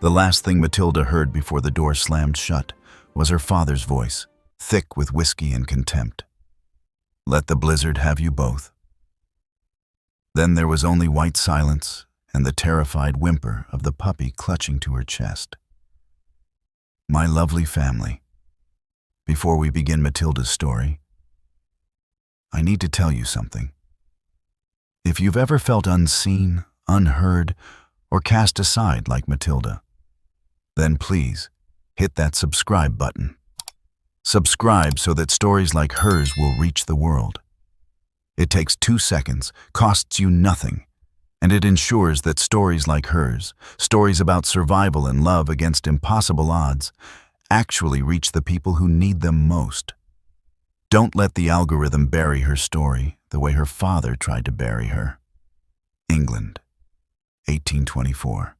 The last thing Matilda heard before the door slammed shut was her father's voice, thick with whiskey and contempt. "Let the blizzard have you both." Then there was only white silence and the terrified whimper of the puppy clutching to her chest. My lovely family, before we begin Matilda's story, I need to tell you something. If you've ever felt unseen, unheard, or cast aside like Matilda, then please hit that subscribe button. Subscribe so that stories like hers will reach the world. It takes 2 seconds, costs you nothing, and it ensures that stories like hers, stories about survival and love against impossible odds, actually reach the people who need them most. Don't let the algorithm bury her story the way her father tried to bury her. England, 1824.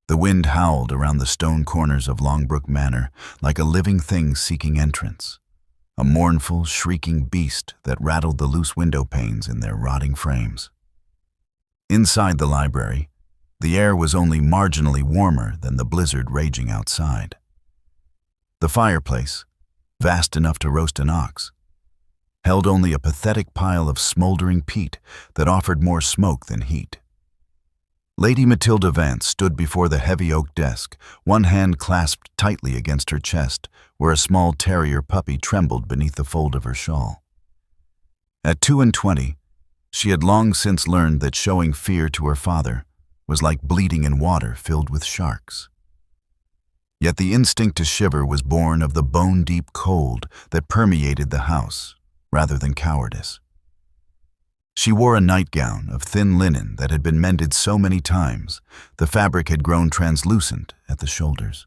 The wind howled around the stone corners of Longbrook Manor like a living thing seeking entrance, a mournful, shrieking beast that rattled the loose window panes in their rotting frames. Inside the library, the air was only marginally warmer than the blizzard raging outside. The fireplace, vast enough to roast an ox, held only a pathetic pile of smoldering peat that offered more smoke than heat. Lady Matilda Vance stood before the heavy oak desk, one hand clasped tightly against her chest, where a small terrier puppy trembled beneath the fold of her shawl. At 22, she had long since learned that showing fear to her father was like bleeding in water filled with sharks. Yet the instinct to shiver was born of the bone-deep cold that permeated the house, rather than cowardice. She wore a nightgown of thin linen that had been mended so many times, the fabric had grown translucent at the shoulders.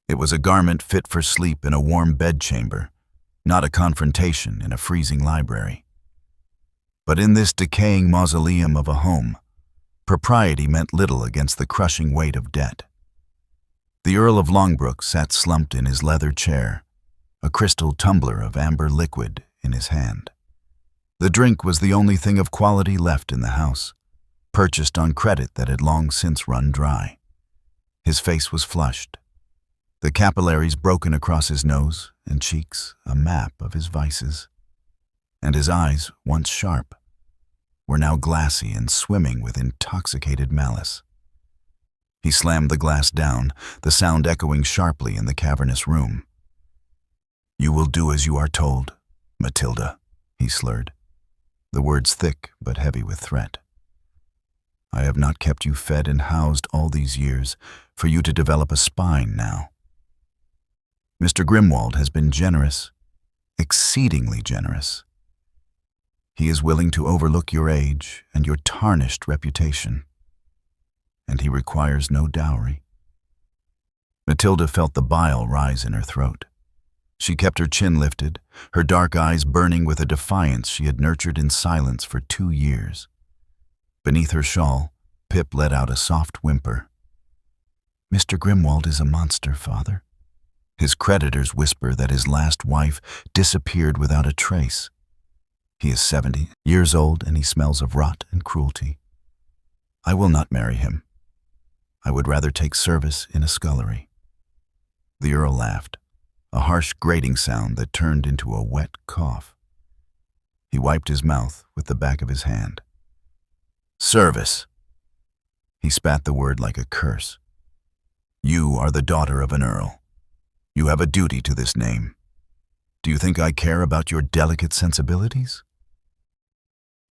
It was a garment fit for sleep in a warm bedchamber, not a confrontation in a freezing library. But in this decaying mausoleum of a home, propriety meant little against the crushing weight of debt. The Earl of Longbrook sat slumped in his leather chair, a crystal tumbler of amber liquid in his hand. The drink was the only thing of quality left in the house, purchased on credit that had long since run dry. His face was flushed, the capillaries broken across his nose and cheeks, a map of his vices. And his eyes, once sharp, were now glassy and swimming with intoxicated malice. He slammed the glass down, the sound echoing sharply in the cavernous room. "You will do as you are told, Matilda," he slurred, the words thick but heavy with threat. "I have not kept you fed and housed all these years for you to develop a spine now. Mr. Grimwald has been generous, exceedingly generous. He is willing to overlook your age and your tarnished reputation, and he requires no dowry." Matilda felt the bile rise in her throat. She kept her chin lifted, her dark eyes burning with a defiance she had nurtured in silence for 2 years. Beneath her shawl, Pip let out a soft whimper. "Mr. Grimwald is a monster, father." His creditors whisper that his last wife disappeared without a trace. He is 70 years old and he smells of rot and cruelty. I will not marry him. I would rather take service in a scullery. The Earl laughed, a harsh grating sound that turned into a wet cough. He wiped his mouth with the back of his hand. "Service." He spat the word like a curse. "You are the daughter of an earl. You have a duty to this name. Do you think I care about your delicate sensibilities?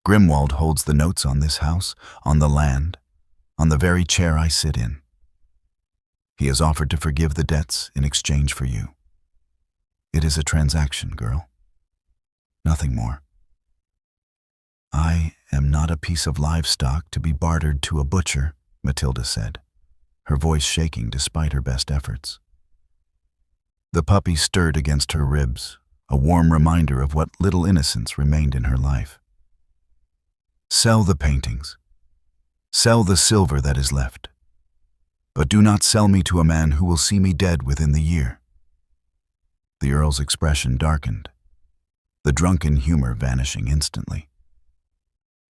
Grimwald holds the notes on this house, on the land, on the very chair I sit in. He has offered to forgive the debts in exchange for you. It is a transaction, girl. Nothing more. I am not a piece of livestock to be bartered to a butcher, Matilda said, her voice shaking despite her best efforts. The puppy stirred against her ribs, a warm reminder of what little innocence remained in her life. Sell the paintings. Sell the silver that is left. But do not sell me to a man who will see me dead within the year. The Earl's expression darkened, the drunken humor vanishing instantly.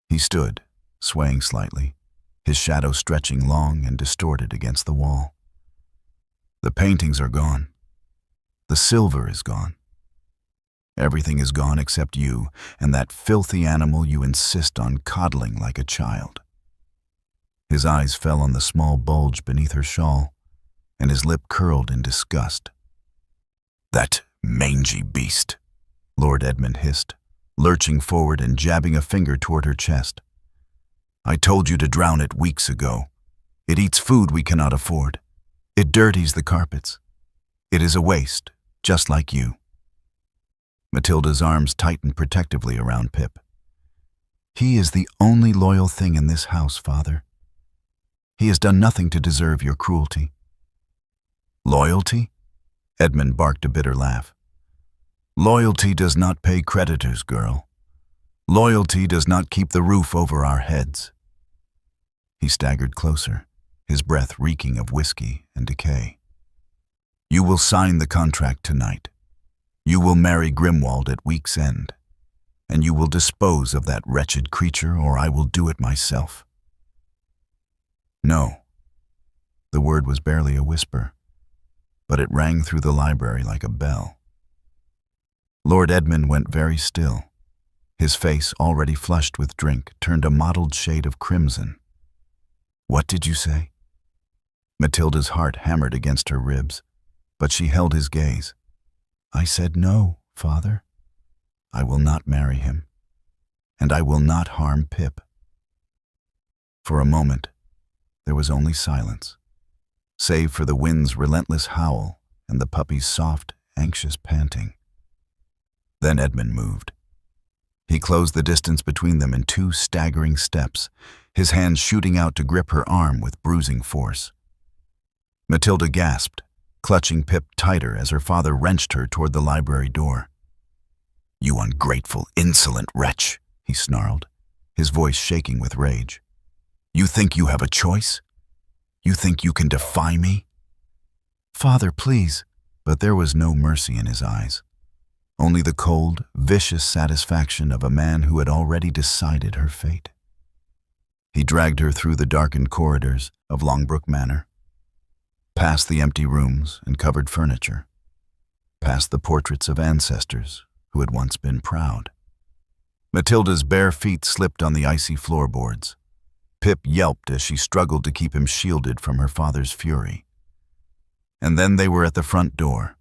He stood, swaying slightly, his shadow stretching long and distorted against the wall. The paintings are gone. The silver is gone. Everything is gone except you and that filthy animal you insist on coddling like a child. His eyes fell on the small bulge beneath her shawl, and his lip curled in disgust. "That mangy beast," Lord Edmund hissed, lurching forward and jabbing a finger toward her chest. "I told you to drown it weeks ago. It eats food we cannot afford. It dirties the carpets. It is a waste, just like you." Matilda's arms tightened protectively around Pip. "He is the only loyal thing in this house, Father. He has done nothing to deserve your cruelty." "Loyalty?" Edmund barked a bitter laugh. "Loyalty does not pay creditors, girl. Loyalty does not keep the roof over our heads." He staggered closer, his breath reeking of whiskey and decay. "You will sign the contract tonight. You will marry Grimwald at week's end, and you will dispose of that wretched creature, or I will do it myself." "No." The word was barely a whisper, but it rang through the library like a bell. Lord Edmund went very still. His face, already flushed with drink, turned a mottled shade of crimson. "What did you say?" Matilda's heart hammered against her ribs, but she held his gaze. "I said no, Father. I will not marry him, and I will not harm Pip." For a moment, there was only silence, save for the wind's relentless howl and the puppy's soft, anxious panting. Then Edmund moved. He closed the distance between them in 2 staggering steps, his hands shooting out to grip her arm with bruising force. Matilda gasped, clutching Pip tighter as her father wrenched her toward the library door. "You ungrateful, insolent wretch," he snarled, his voice shaking with rage. "You think you have a choice? You think you can defy me?" "Father, please." But there was no mercy in his eyes, only the cold, vicious satisfaction of a man who had already decided her fate. He dragged her through the darkened corridors of Longbrook Manor, past the empty rooms and covered furniture, past the portraits of ancestors who had once been proud. Matilda's bare feet slipped on the icy floorboards. Pip yelped as she struggled to keep him shielded from her father's fury. And then they were at the front door.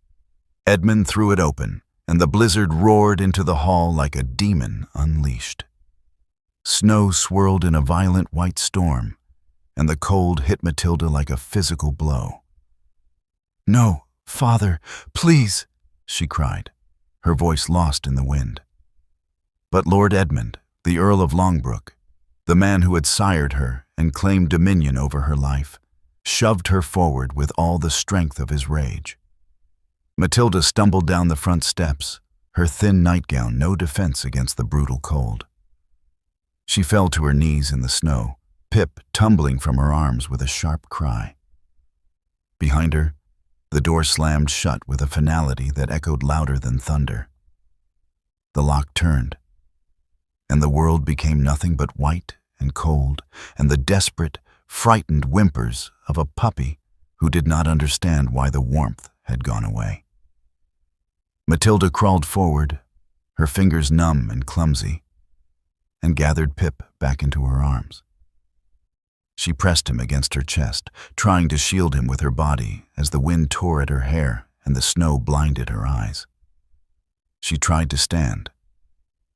Edmund threw it open, and the blizzard roared into the hall like a demon unleashed. Snow swirled in a violent white storm, and the cold hit Matilda like a physical blow. "No, Father, please," she cried, her voice lost in the wind. But Lord Edmund, the Earl of Longbrook, the man who had sired her and claimed dominion over her life, shoved her forward with all the strength of his rage. Matilda stumbled down the front steps, her thin nightgown no defense against the brutal cold. She fell to her knees in the snow, Pip tumbling from her arms with a sharp cry. Behind her, the door slammed shut with a finality that echoed louder than thunder. The lock turned, and the world became nothing but white and cold, and the desperate, frightened whimpers of a puppy who did not understand why the warmth had gone away. Matilda crawled forward, her fingers numb and clumsy, and gathered Pip back into her arms. She pressed him against her chest, trying to shield him with her body as the wind tore at her hair and the snow blinded her eyes. She tried to stand,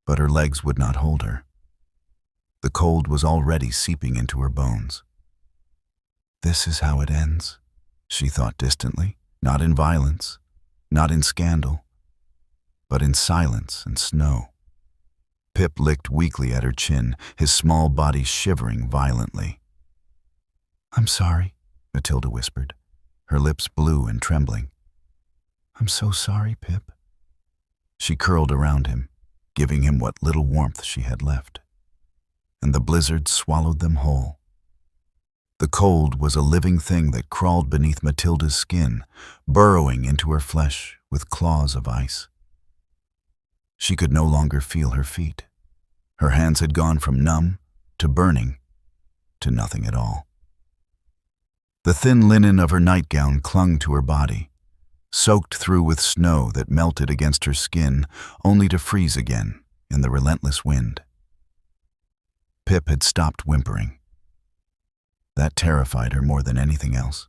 but her legs would not hold her. The cold was already seeping into her bones. "This is how it ends," she thought distantly, not in violence, not in scandal, but in silence and snow. Pip licked weakly at her chin, his small body shivering violently. "I'm sorry," Matilda whispered, her lips blue and trembling. "I'm so sorry, Pip." She curled around him, giving him what little warmth she had left, and the blizzard swallowed them whole. The cold was a living thing that crawled beneath Matilda's skin, burrowing into her flesh with claws of ice. She could no longer feel her feet. Her hands had gone from numb to burning, to nothing at all. The thin linen of her nightgown clung to her body, soaked through with snow that melted against her skin, only to freeze again in the relentless wind. Pip had stopped whimpering. That terrified her more than anything else.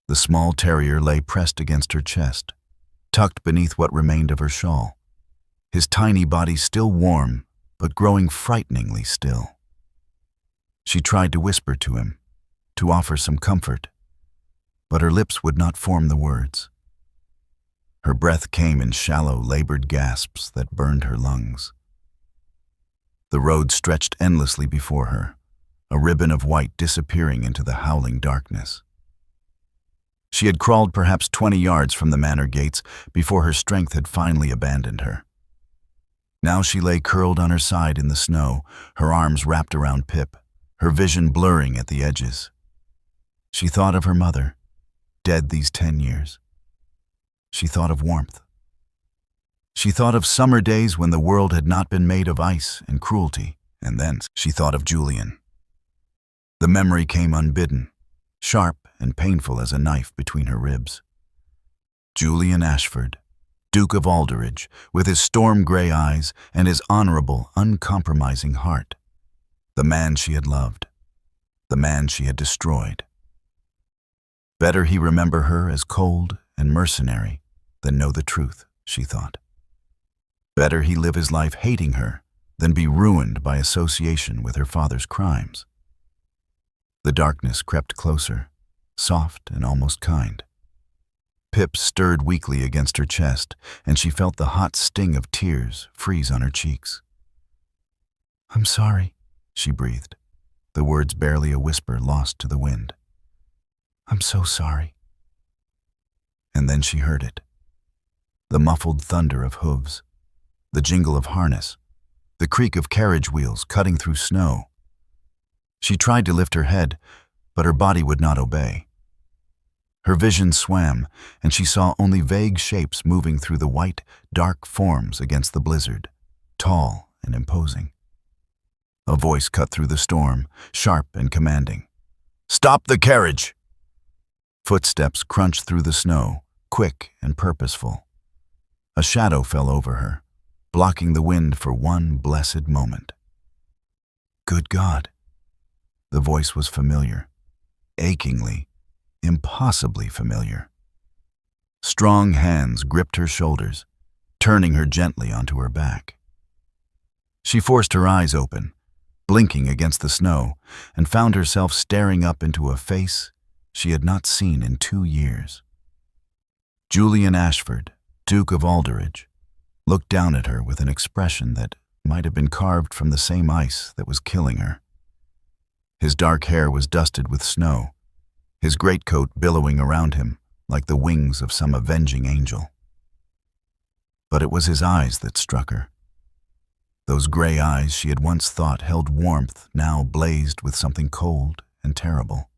The small terrier lay pressed against her chest, tucked beneath what remained of her shawl, his tiny body still warm, but growing frighteningly still. She tried to whisper to him, to offer some comfort, but her lips would not form the words. Her breath came in shallow, labored gasps that burned her lungs. The road stretched endlessly before her, a ribbon of white disappearing into the howling darkness. She had crawled perhaps 20 yards from the manor gates before her strength had finally abandoned her. Now she lay curled on her side in the snow, her arms wrapped around Pip, her vision blurring at the edges. She thought of her mother, dead these 10 years. She thought of warmth. She thought of summer days when the world had not been made of ice and cruelty, and then she thought of Julian. The memory came unbidden, sharp and painful as a knife between her ribs. Julian Ashford, Duke of Alderridge, with his storm-gray eyes and his honorable, uncompromising heart. The man she had loved. The man she had destroyed. Better he remember her as cold and mercenary than know the truth, she thought. Better he live his life hating her than be ruined by association with her father's crimes. The darkness crept closer, soft and almost kind. Pip stirred weakly against her chest, and she felt the hot sting of tears freeze on her cheeks. "I'm sorry," she breathed, the words barely a whisper lost to the wind. "I'm so sorry." And then she heard it. The muffled thunder of hooves, the jingle of harness, the creak of carriage wheels cutting through snow. She tried to lift her head, but her body would not obey. Her vision swam, and she saw only vague shapes moving through the white, dark forms against the blizzard, tall and imposing. A voice cut through the storm, sharp and commanding. "Stop the carriage!" Footsteps crunched through the snow, quick and purposeful. A shadow fell over her, blocking the wind for one blessed moment. Good God! The voice was familiar, achingly, impossibly familiar. Strong hands gripped her shoulders, turning her gently onto her back. She forced her eyes open, blinking against the snow, and found herself staring up into a face she had not seen in 2 years. Julian Ashford, Duke of Alderridge, looked down at her with an expression that might have been carved from the same ice that was killing her. His dark hair was dusted with snow, his greatcoat billowing around him like the wings of some avenging angel. But it was his eyes that struck her. Those gray eyes she had once thought held warmth now blazed with something cold and terrible.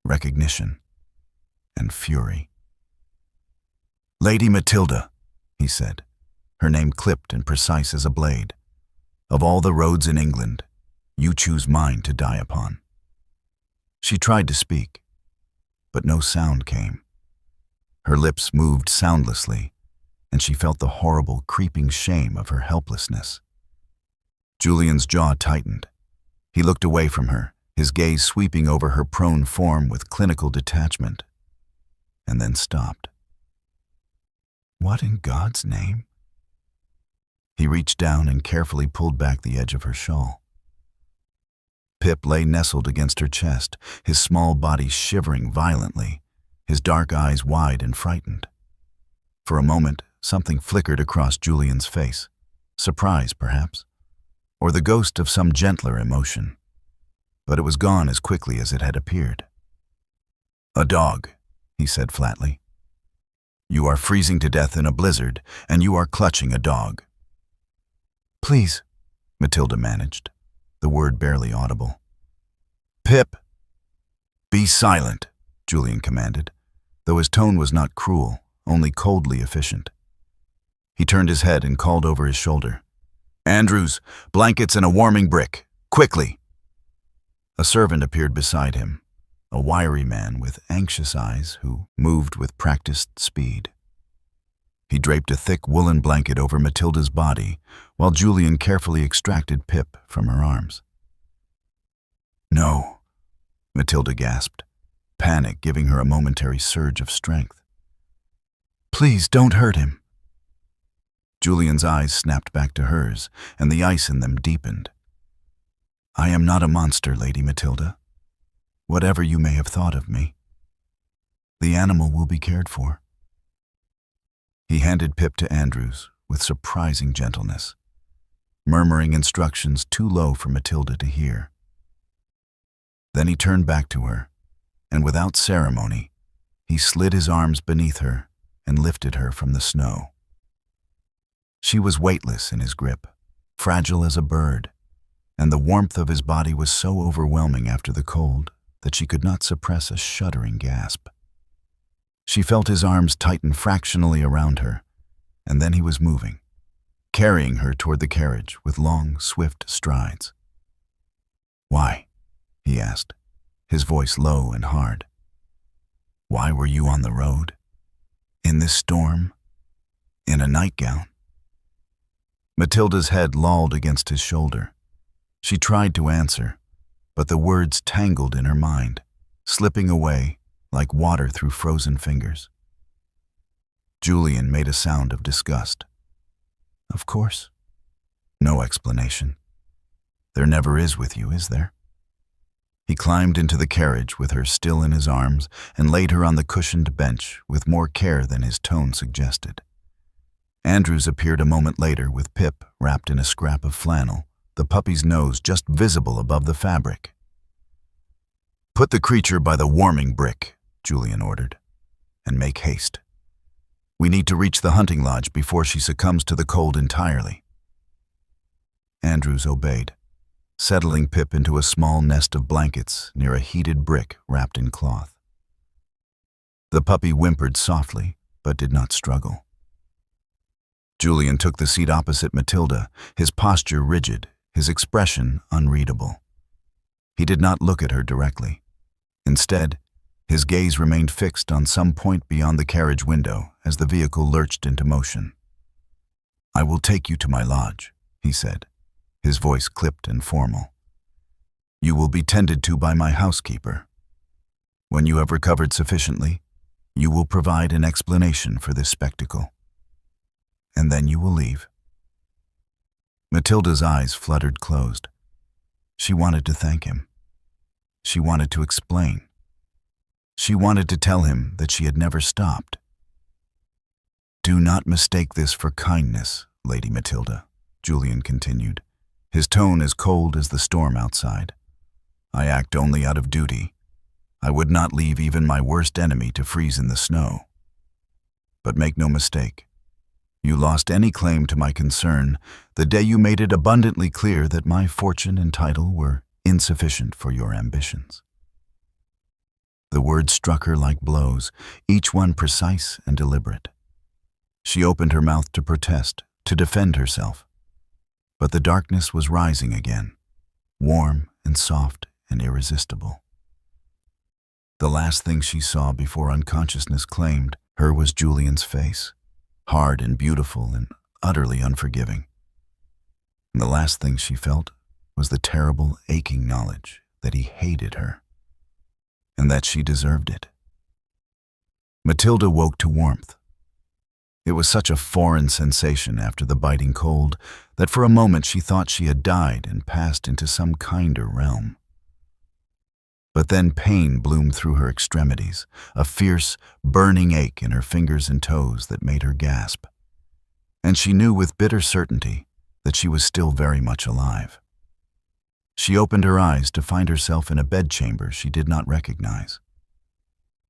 Recognition and fury. "Lady Matilda," he said, her name clipped and precise as a blade. "Of all the roads in England, you choose mine to die upon." She tried to speak, but no sound came. Her lips moved soundlessly, and she felt the horrible, creeping shame of her helplessness. Julian's jaw tightened. He looked away from her, his gaze sweeping over her prone form with clinical detachment, and then stopped. What in God's name? He reached down and carefully pulled back the edge of her shawl. Pip lay nestled against her chest, his small body shivering violently, his dark eyes wide and frightened. For a moment, something flickered across Julian's face, surprise perhaps, or the ghost of some gentler emotion. But it was gone as quickly as it had appeared. "A dog," he said flatly. "You are freezing to death in a blizzard, and you are clutching a dog." "Please," Matilda managed, the word barely audible. "Pip!" "Be silent," Julian commanded, though his tone was not cruel, only coldly efficient. He turned his head and called over his shoulder. "Andrews, blankets and a warming brick, quickly!" A servant appeared beside him, a wiry man with anxious eyes who moved with practiced speed. He draped a thick woolen blanket over Matilda's body, while Julian carefully extracted Pip from her arms. "No," Matilda gasped, panic giving her a momentary surge of strength. "Please don't hurt him." Julian's eyes snapped back to hers, and the ice in them deepened. "I am not a monster, Lady Matilda. Whatever you may have thought of me, the animal will be cared for." He handed Pip to Andrews with surprising gentleness, murmuring instructions too low for Matilda to hear. Then he turned back to her, and without ceremony, he slid his arms beneath her and lifted her from the snow. She was weightless in his grip, fragile as a bird, and the warmth of his body was so overwhelming after the cold that she could not suppress a shuddering gasp. She felt his arms tighten fractionally around her, and then he was moving, carrying her toward the carriage with long, swift strides. "Why?" he asked, his voice low and hard. "Why were you on the road? In this storm? In a nightgown?" Matilda's head lolled against his shoulder. She tried to answer, but the words tangled in her mind, slipping away like water through frozen fingers. Julian made a sound of disgust. "Of course. No explanation. There never is with you, is there?" He climbed into the carriage with her still in his arms and laid her on the cushioned bench with more care than his tone suggested. Andrews appeared a moment later with Pip wrapped in a scrap of flannel, the puppy's nose just visible above the fabric. "Put the creature by the warming brick," Julian ordered, "and make haste. We need to reach the hunting lodge before she succumbs to the cold entirely." Andrews obeyed, settling Pip into a small nest of blankets near a heated brick wrapped in cloth. The puppy whimpered softly, but did not struggle. Julian took the seat opposite Matilda, his posture rigid, his expression unreadable. He did not look at her directly. Instead, his gaze remained fixed on some point beyond the carriage window as the vehicle lurched into motion. "I will take you to my lodge," he said, his voice clipped and formal. "You will be tended to by my housekeeper. When you have recovered sufficiently, you will provide an explanation for this spectacle. And then you will leave." Matilda's eyes fluttered closed. She wanted to thank him. She wanted to explain. She wanted to tell him that she had never stopped. "Do not mistake this for kindness, Lady Matilda," Julian continued, his tone as cold as the storm outside. "I act only out of duty. I would not leave even my worst enemy to freeze in the snow. But make no mistake. You lost any claim to my concern the day you made it abundantly clear that my fortune and title were insufficient for your ambitions." The words struck her like blows, each one precise and deliberate. She opened her mouth to protest, to defend herself. But the darkness was rising again, warm and soft and irresistible. The last thing she saw before unconsciousness claimed her was Julian's face, hard and beautiful and utterly unforgiving. And the last thing she felt was the terrible, aching knowledge that he hated her, and that she deserved it. Matilda woke to warmth. It was such a foreign sensation after the biting cold that for a moment she thought she had died and passed into some kinder realm. But then pain bloomed through her extremities, a fierce, burning ache in her fingers and toes that made her gasp. And she knew with bitter certainty that she was still very much alive. She opened her eyes to find herself in a bedchamber she did not recognize.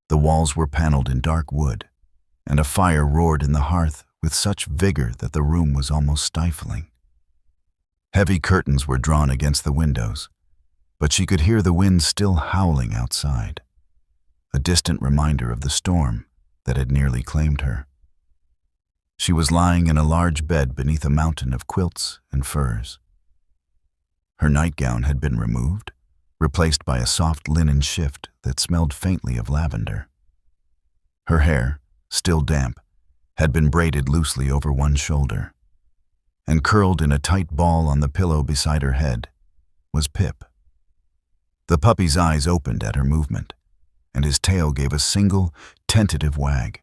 The walls were paneled in dark wood, and a fire roared in the hearth with such vigor that the room was almost stifling. Heavy curtains were drawn against the windows, but she could hear the wind still howling outside, a distant reminder of the storm that had nearly claimed her. She was lying in a large bed beneath a mountain of quilts and furs. Her nightgown had been removed, replaced by a soft linen shift that smelled faintly of lavender. Her hair, still damp, had been braided loosely over one shoulder, and curled in a tight ball on the pillow beside her head was Pip. The puppy's eyes opened at her movement, and his tail gave a single, tentative wag.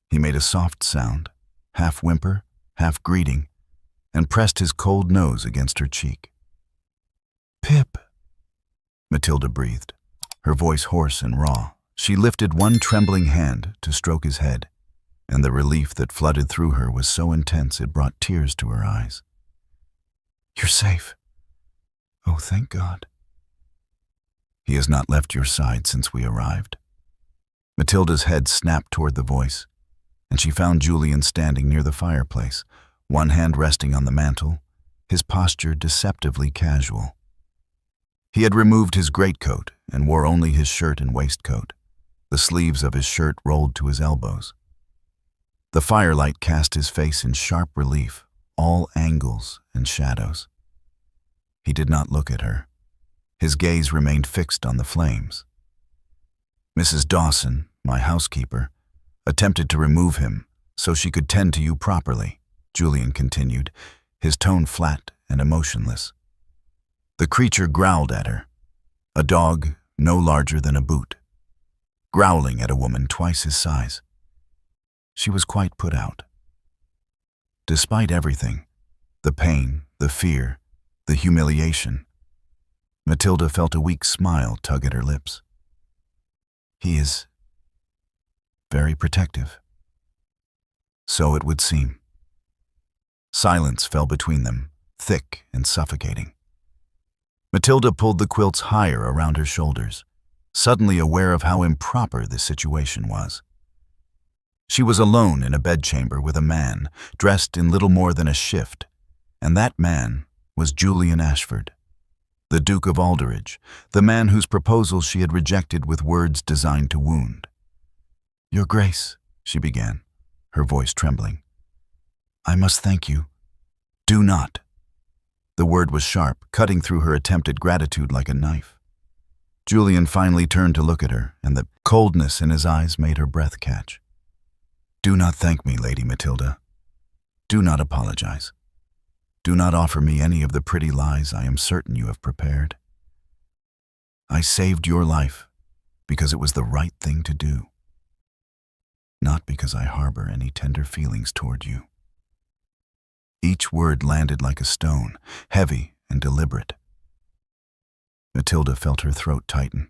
He made a soft sound, half whimper, half greeting, and pressed his cold nose against her cheek. "Pip," Matilda breathed, her voice hoarse and raw. She lifted one trembling hand to stroke his head, and the relief that flooded through her was so intense it brought tears to her eyes. "You're safe. Oh, thank God." "He has not left your side since we arrived." Matilda's head snapped toward the voice, and she found Julian standing near the fireplace, one hand resting on the mantel, his posture deceptively casual. He had removed his greatcoat and wore only his shirt and waistcoat, the sleeves of his shirt rolled to his elbows. The firelight cast his face in sharp relief, all angles and shadows. He did not look at her. His gaze remained fixed on the flames. "Mrs. Dawson, my housekeeper, attempted to remove him so she could tend to you properly," Julian continued, his tone flat and emotionless. "The creature growled at her, a dog no larger than a boot, growling at a woman twice his size. She was quite put out. Despite everything, the pain, the fear, the humiliation, Matilda felt a weak smile tug at her lips. He is very protective." "So it would seem." Silence fell between them, thick and suffocating. Matilda pulled the quilts higher around her shoulders, suddenly aware of how improper the situation was. She was alone in a bedchamber with a man, dressed in little more than a shift, and that man was Julian Ashford, the Duke of Alderridge, the man whose proposal she had rejected with words designed to wound. "Your Grace," she began, her voice trembling, "I must thank you." "Do not." The word was sharp, cutting through her attempted gratitude like a knife. Julian finally turned to look at her, and the coldness in his eyes made her breath catch. "Do not thank me, Lady Matilda. Do not apologize. Do not offer me any of the pretty lies I am certain you have prepared. I saved your life because it was the right thing to do, not because I harbor any tender feelings toward you." Each word landed like a stone, heavy and deliberate. Matilda felt her throat tighten.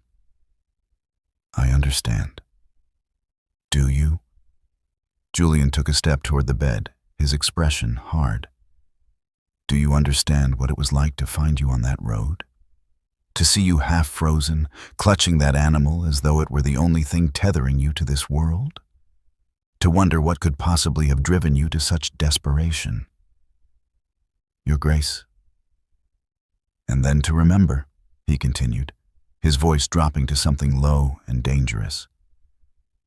"I understand." "Do you?" Julian took a step toward the bed, his expression hard. "Do you understand what it was like to find you on that road? To see you half frozen, clutching that animal as though it were the only thing tethering you to this world? To wonder what could possibly have driven you to such desperation? Your Grace." "And then to remember," he continued, his voice dropping to something low and dangerous,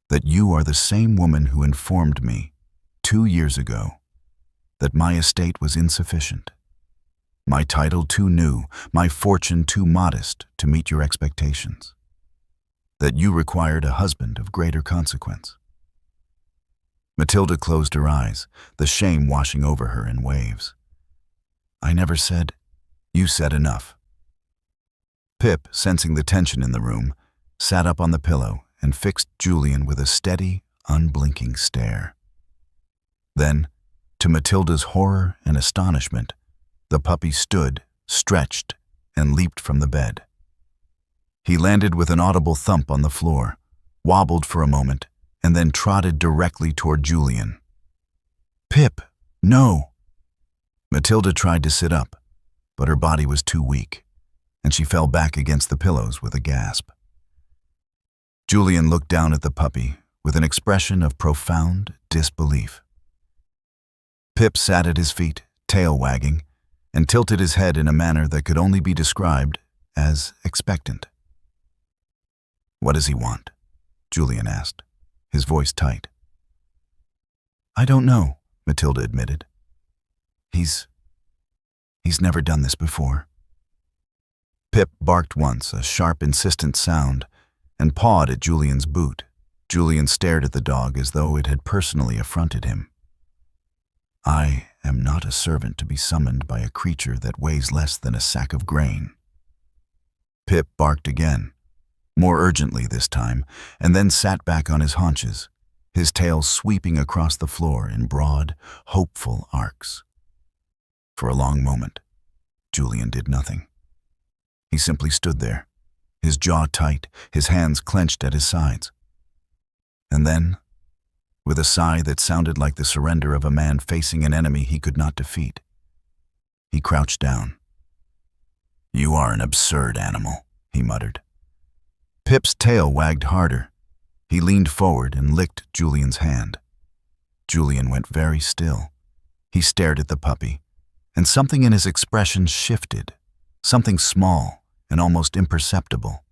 "that you are the same woman who informed me 2 years ago that my estate was insufficient, my title too new, my fortune too modest to meet your expectations, that you required a husband of greater consequence." Matilda closed her eyes, the shame washing over her in waves. "I never said—" "You said enough." Pip, sensing the tension in the room, sat up on the pillow and fixed Julian with a steady, unblinking stare. Then, to Matilda's horror and astonishment, the puppy stood, stretched, and leaped from the bed. He landed with an audible thump on the floor, wobbled for a moment, and then trotted directly toward Julian. "Pip, no!" Matilda tried to sit up, but her body was too weak, and she fell back against the pillows with a gasp. Julian looked down at the puppy with an expression of profound disbelief. Pip sat at his feet, tail wagging, and tilted his head in a manner that could only be described as expectant. "What does he want?" Julian asked, his voice tight. "I don't know," Matilda admitted. He's never done this before." Pip barked once, a sharp, insistent sound, and pawed at Julian's boot. Julian stared at the dog as though it had personally affronted him. "I am not a servant to be summoned by a creature that weighs less than a sack of grain." Pip barked again, more urgently this time, and then sat back on his haunches, his tail sweeping across the floor in broad, hopeful arcs. For a long moment, Julian did nothing. He simply stood there, his jaw tight, his hands clenched at his sides. And then, with a sigh that sounded like the surrender of a man facing an enemy he could not defeat, he crouched down. "You are an absurd animal," he muttered. Pip's tail wagged harder. He leaned forward and licked Julian's hand. Julian went very still. He stared at the puppy, and something in his expression shifted, something small and almost imperceptible,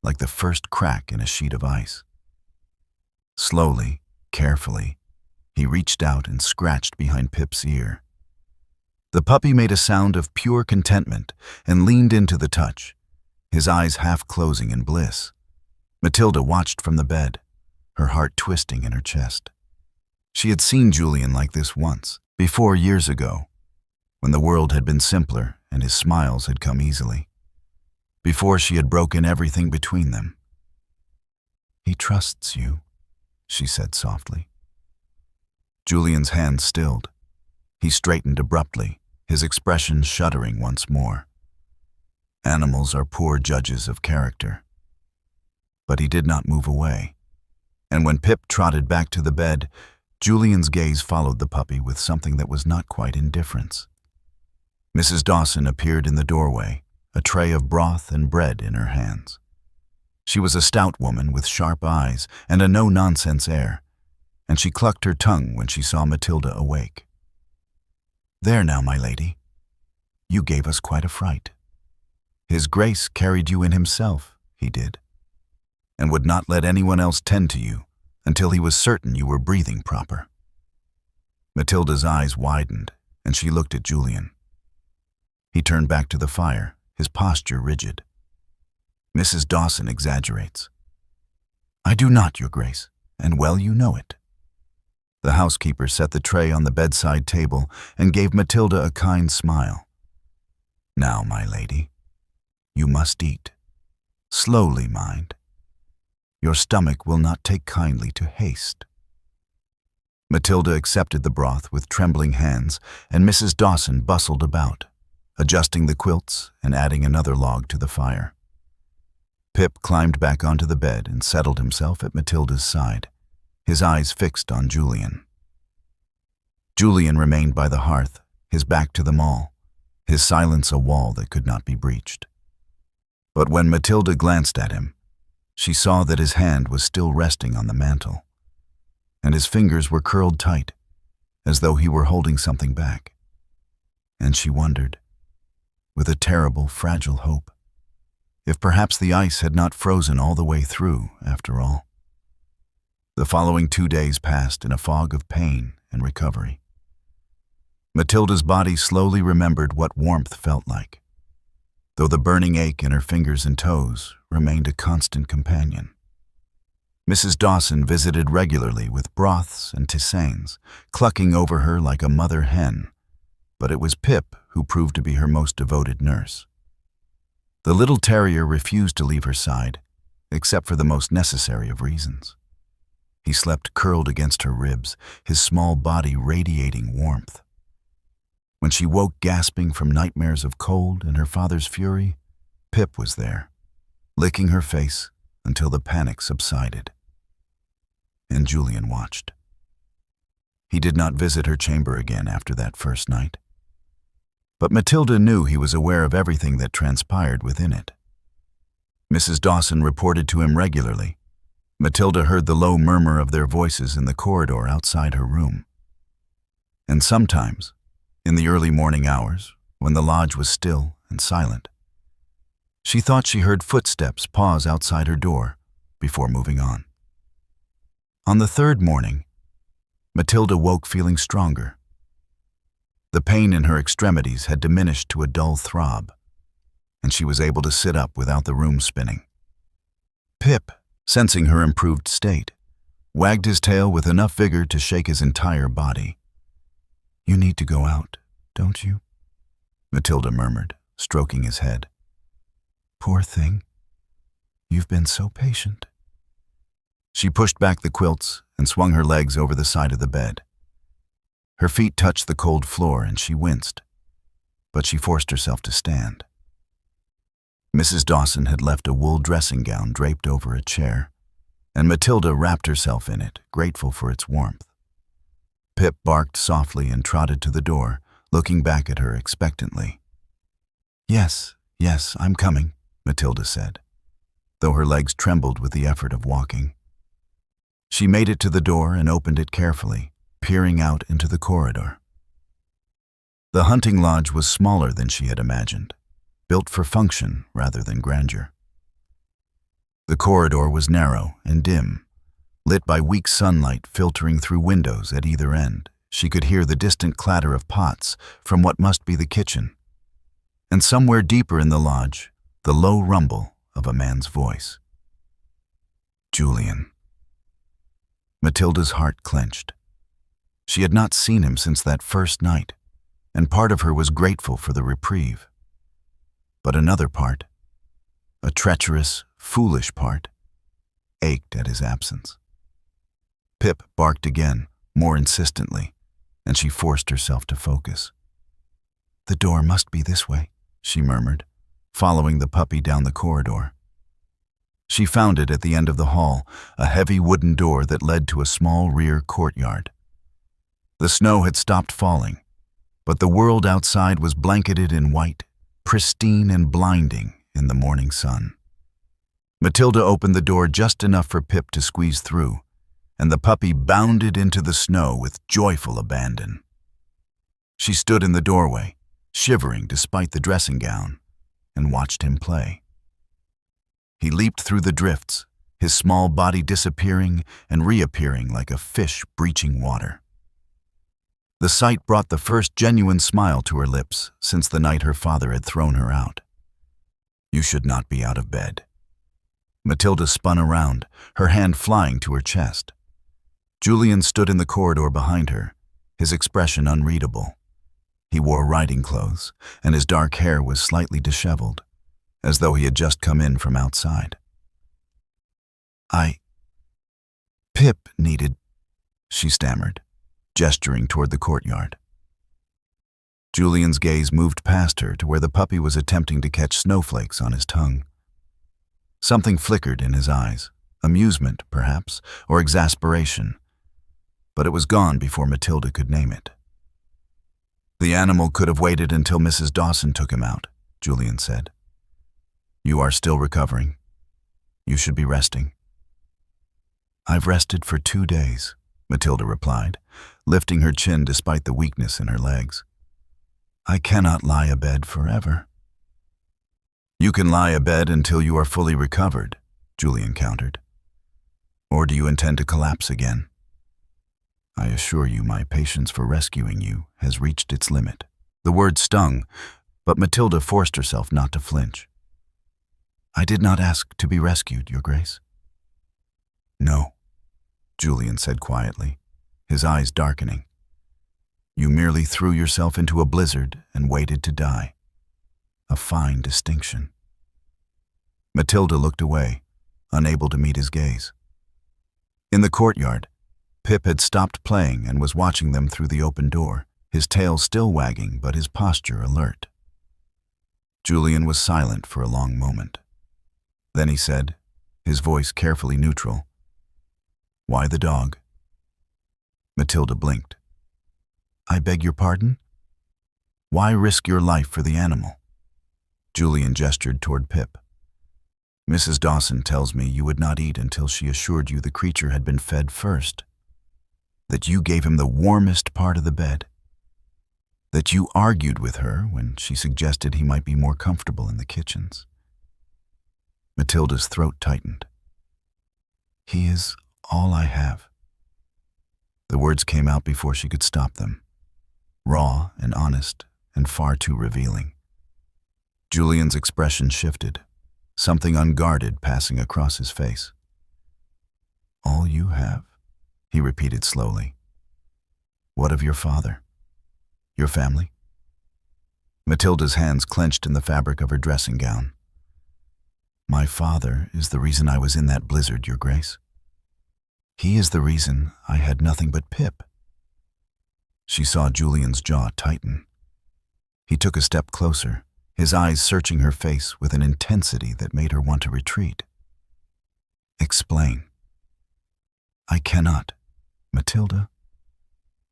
like the first crack in a sheet of ice. Slowly, carefully, he reached out and scratched behind Pip's ear. The puppy made a sound of pure contentment and leaned into the touch, his eyes half closing in bliss. Matilda watched from the bed, her heart twisting in her chest. She had seen Julian like this once, before, years ago, when the world had been simpler and his smiles had come easily. Before she had broken everything between them. "He trusts you," she said softly. Julian's hand stilled. He straightened abruptly, his expression shuddering once more. Animals are poor judges of character. But he did not move away, and when Pip trotted back to the bed, Julian's gaze followed the puppy with something that was not quite indifference. Mrs. Dawson appeared in the doorway, a tray of broth and bread in her hands. She was a stout woman with sharp eyes and a no-nonsense air, and she clucked her tongue when she saw Matilda awake. "There now, my lady. You gave us quite a fright. His Grace carried you in himself, he did, and would not let anyone else tend to you until he was certain you were breathing proper." Matilda's eyes widened, and she looked at Julian. He turned back to the fire, his posture rigid. "Mrs. Dawson exaggerates." "I do not, Your Grace, and well you know it." The housekeeper set the tray on the bedside table and gave Matilda a kind smile. "Now, my lady, you must eat. Slowly, mind. Your stomach will not take kindly to haste." Matilda accepted the broth with trembling hands, and Mrs. Dawson bustled about, adjusting the quilts and adding another log to the fire. Pip climbed back onto the bed and settled himself at Matilda's side, his eyes fixed on Julian. Julian remained by the hearth, his back to them all, his silence a wall that could not be breached. But when Matilda glanced at him, she saw that his hand was still resting on the mantel, and his fingers were curled tight, as though he were holding something back. And she wondered, with a terrible, fragile hope, if perhaps the ice had not frozen all the way through, after all. The following 2 days passed in a fog of pain and recovery. Matilda's body slowly remembered what warmth felt like, though the burning ache in her fingers and toes remained a constant companion. Mrs. Dawson visited regularly with broths and tisanes, clucking over her like a mother hen, but it was Pip who proved to be her most devoted nurse. The little terrier refused to leave her side, except for the most necessary of reasons. He slept curled against her ribs, his small body radiating warmth. When she woke gasping from nightmares of cold and her father's fury, Pip was there, licking her face until the panic subsided. And Julian watched. He did not visit her chamber again after that first night. But Matilda knew he was aware of everything that transpired within it. Mrs. Dawson reported to him regularly. Matilda heard the low murmur of their voices in the corridor outside her room. And sometimes, in the early morning hours, when the lodge was still and silent, she thought she heard footsteps pause outside her door before moving on. On the third morning, Matilda woke feeling stronger. The pain in her extremities had diminished to a dull throb. and she was able to sit up without the room spinning. Pip, sensing her improved state, wagged his tail with enough vigor to shake his entire body. "You need to go out, don't you?" Matilda murmured, stroking his head. "Poor thing. You've been so patient." She pushed back the quilts and swung her legs over the side of the bed. Her feet touched the cold floor and she winced, but she forced herself to stand. Mrs. Dawson had left a wool dressing gown draped over a chair, and Matilda wrapped herself in it, grateful for its warmth. Pip barked softly and trotted to the door, looking back at her expectantly. Yes, I'm coming," Matilda said, though her legs trembled with the effort of walking. She made it to the door and opened it carefully, peering out into the corridor. The hunting lodge was smaller than she had imagined, built for function rather than grandeur. The corridor was narrow and dim, lit by weak sunlight filtering through windows at either end. She could hear the distant clatter of pots from what must be the kitchen, and somewhere deeper in the lodge, the low rumble of a man's voice. Julian. Matilda's heart clenched. She had not seen him since that first night, and part of her was grateful for the reprieve. But another part, a treacherous, foolish part, ached at his absence. Pip barked again, more insistently, and she forced herself to focus. "The door must be this way," she murmured, following the puppy down the corridor. She found it at the end of the hall, a heavy wooden door that led to a small rear courtyard. The snow had stopped falling, but the world outside was blanketed in white, pristine and blinding in the morning sun. Matilda opened the door just enough for Pip to squeeze through, and the puppy bounded into the snow with joyful abandon. She stood in the doorway, shivering despite the dressing gown, and watched him play. He leaped through the drifts, his small body disappearing and reappearing like a fish breaching water. The sight brought the first genuine smile to her lips since the night her father had thrown her out. "You should not be out of bed." Matilda spun around, her hand flying to her chest. Julian stood in the corridor behind her, his expression unreadable. He wore riding clothes, and his dark hair was slightly disheveled, as though he had just come in from outside. Pip needed," she stammered, gesturing toward the courtyard. Julian's gaze moved past her to where the puppy was attempting to catch snowflakes on his tongue. Something flickered in his eyes, amusement, perhaps, or exasperation, but it was gone before Matilda could name it. "The animal could have waited until Mrs. Dawson took him out," Julian said. "You are still recovering. You should be resting." "I've rested for 2 days," Matilda replied, lifting her chin despite the weakness in her legs. "I cannot lie abed forever." "You can lie abed until you are fully recovered," Julian countered. "Or do you intend to collapse again? I assure you my patience for rescuing you has reached its limit." The word stung, but Matilda forced herself not to flinch. "I did not ask to be rescued, Your Grace." "No," Julian said quietly, his eyes darkening. "You merely threw yourself into a blizzard and waited to die. A fine distinction." Matilda looked away, unable to meet his gaze. In the courtyard, Pip had stopped playing and was watching them through the open door, his tail still wagging but his posture alert. Julian was silent for a long moment. Then he said, his voice carefully neutral, "Why the dog?" Matilda blinked. "I beg your pardon?" "Why risk your life for the animal?" Julian gestured toward Pip. "Mrs. Dawson tells me you would not eat until she assured you the creature had been fed first, that you gave him the warmest part of the bed, that you argued with her when she suggested he might be more comfortable in the kitchens." Matilda's throat tightened. "He is all I have." The words came out before she could stop them, raw and honest and far too revealing. Julian's expression shifted, something unguarded passing across his face. "All you have," he repeated slowly. "What of your father? Your family?" Matilda's hands clenched in the fabric of her dressing gown. "My father is the reason I was in that blizzard, Your Grace. He is the reason I had nothing but Pip." She saw Julian's jaw tighten. He took a step closer, his eyes searching her face with an intensity that made her want to retreat. "Explain." "I cannot. Matilda."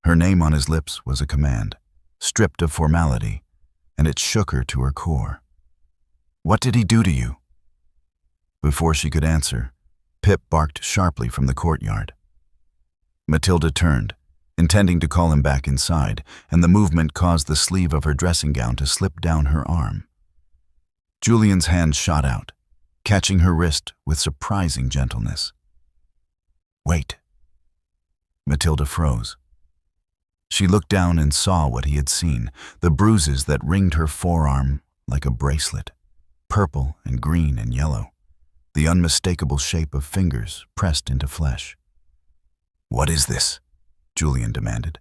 Her name on his lips was a command, stripped of formality, and it shook her to her core. "What did he do to you?" Before she could answer, Pip barked sharply from the courtyard. Matilda turned, intending to call him back inside, and the movement caused the sleeve of her dressing gown to slip down her arm. Julian's hand shot out, catching her wrist with surprising gentleness. "Wait." Matilda froze. She looked down and saw what he had seen, the bruises that ringed her forearm like a bracelet, purple and green and yellow, the unmistakable shape of fingers pressed into flesh. "What is this?" Julian demanded,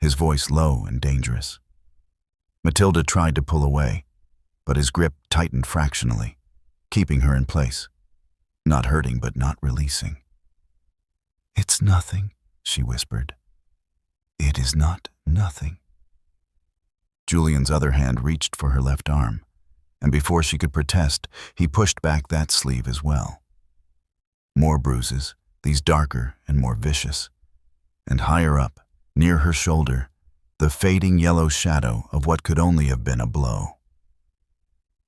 his voice low and dangerous. Matilda tried to pull away, but his grip tightened fractionally, keeping her in place, not hurting but not releasing. "It's nothing," she whispered. "It is not nothing." Julian's other hand reached for her left arm, and before she could protest, he pushed back that sleeve as well. More bruises, these darker and more vicious. And higher up, near her shoulder, the fading yellow shadow of what could only have been a blow.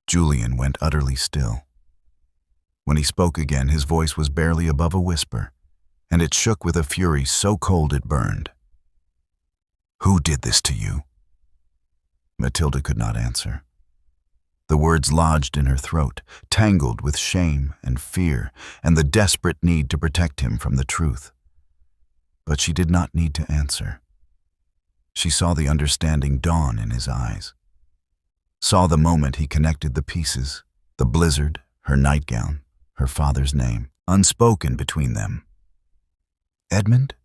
Julian went utterly still. When he spoke again, his voice was barely above a whisper, and it shook with a fury so cold it burned. "Who did this to you?" Matilda could not answer. The words lodged in her throat, tangled with shame and fear and the desperate need to protect him from the truth. But she did not need to answer. She saw the understanding dawn in his eyes, saw the moment he connected the pieces, the blizzard, her nightgown, her father's name, unspoken between them. "Edmund?"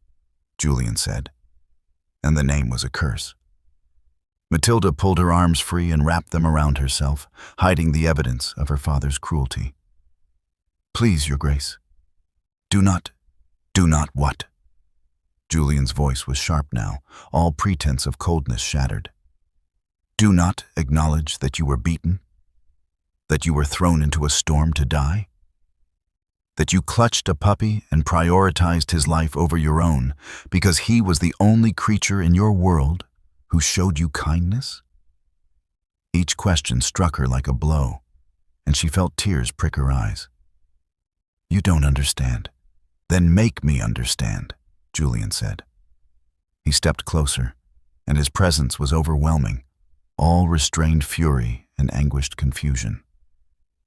Julian said, and the name was a curse. Matilda pulled her arms free and wrapped them around herself, hiding the evidence of her father's cruelty. "Please, Your Grace. Do not what?" Julian's voice was sharp now, all pretense of coldness shattered. "Do not acknowledge that you were beaten? That you were thrown into a storm to die? That you clutched a puppy and prioritized his life over your own because he was the only creature in your world who showed you kindness?" Each question struck her like a blow, and she felt tears prick her eyes. "You don't understand. Then make me understand," Julian said. He stepped closer, and his presence was overwhelming, all restrained fury and anguished confusion.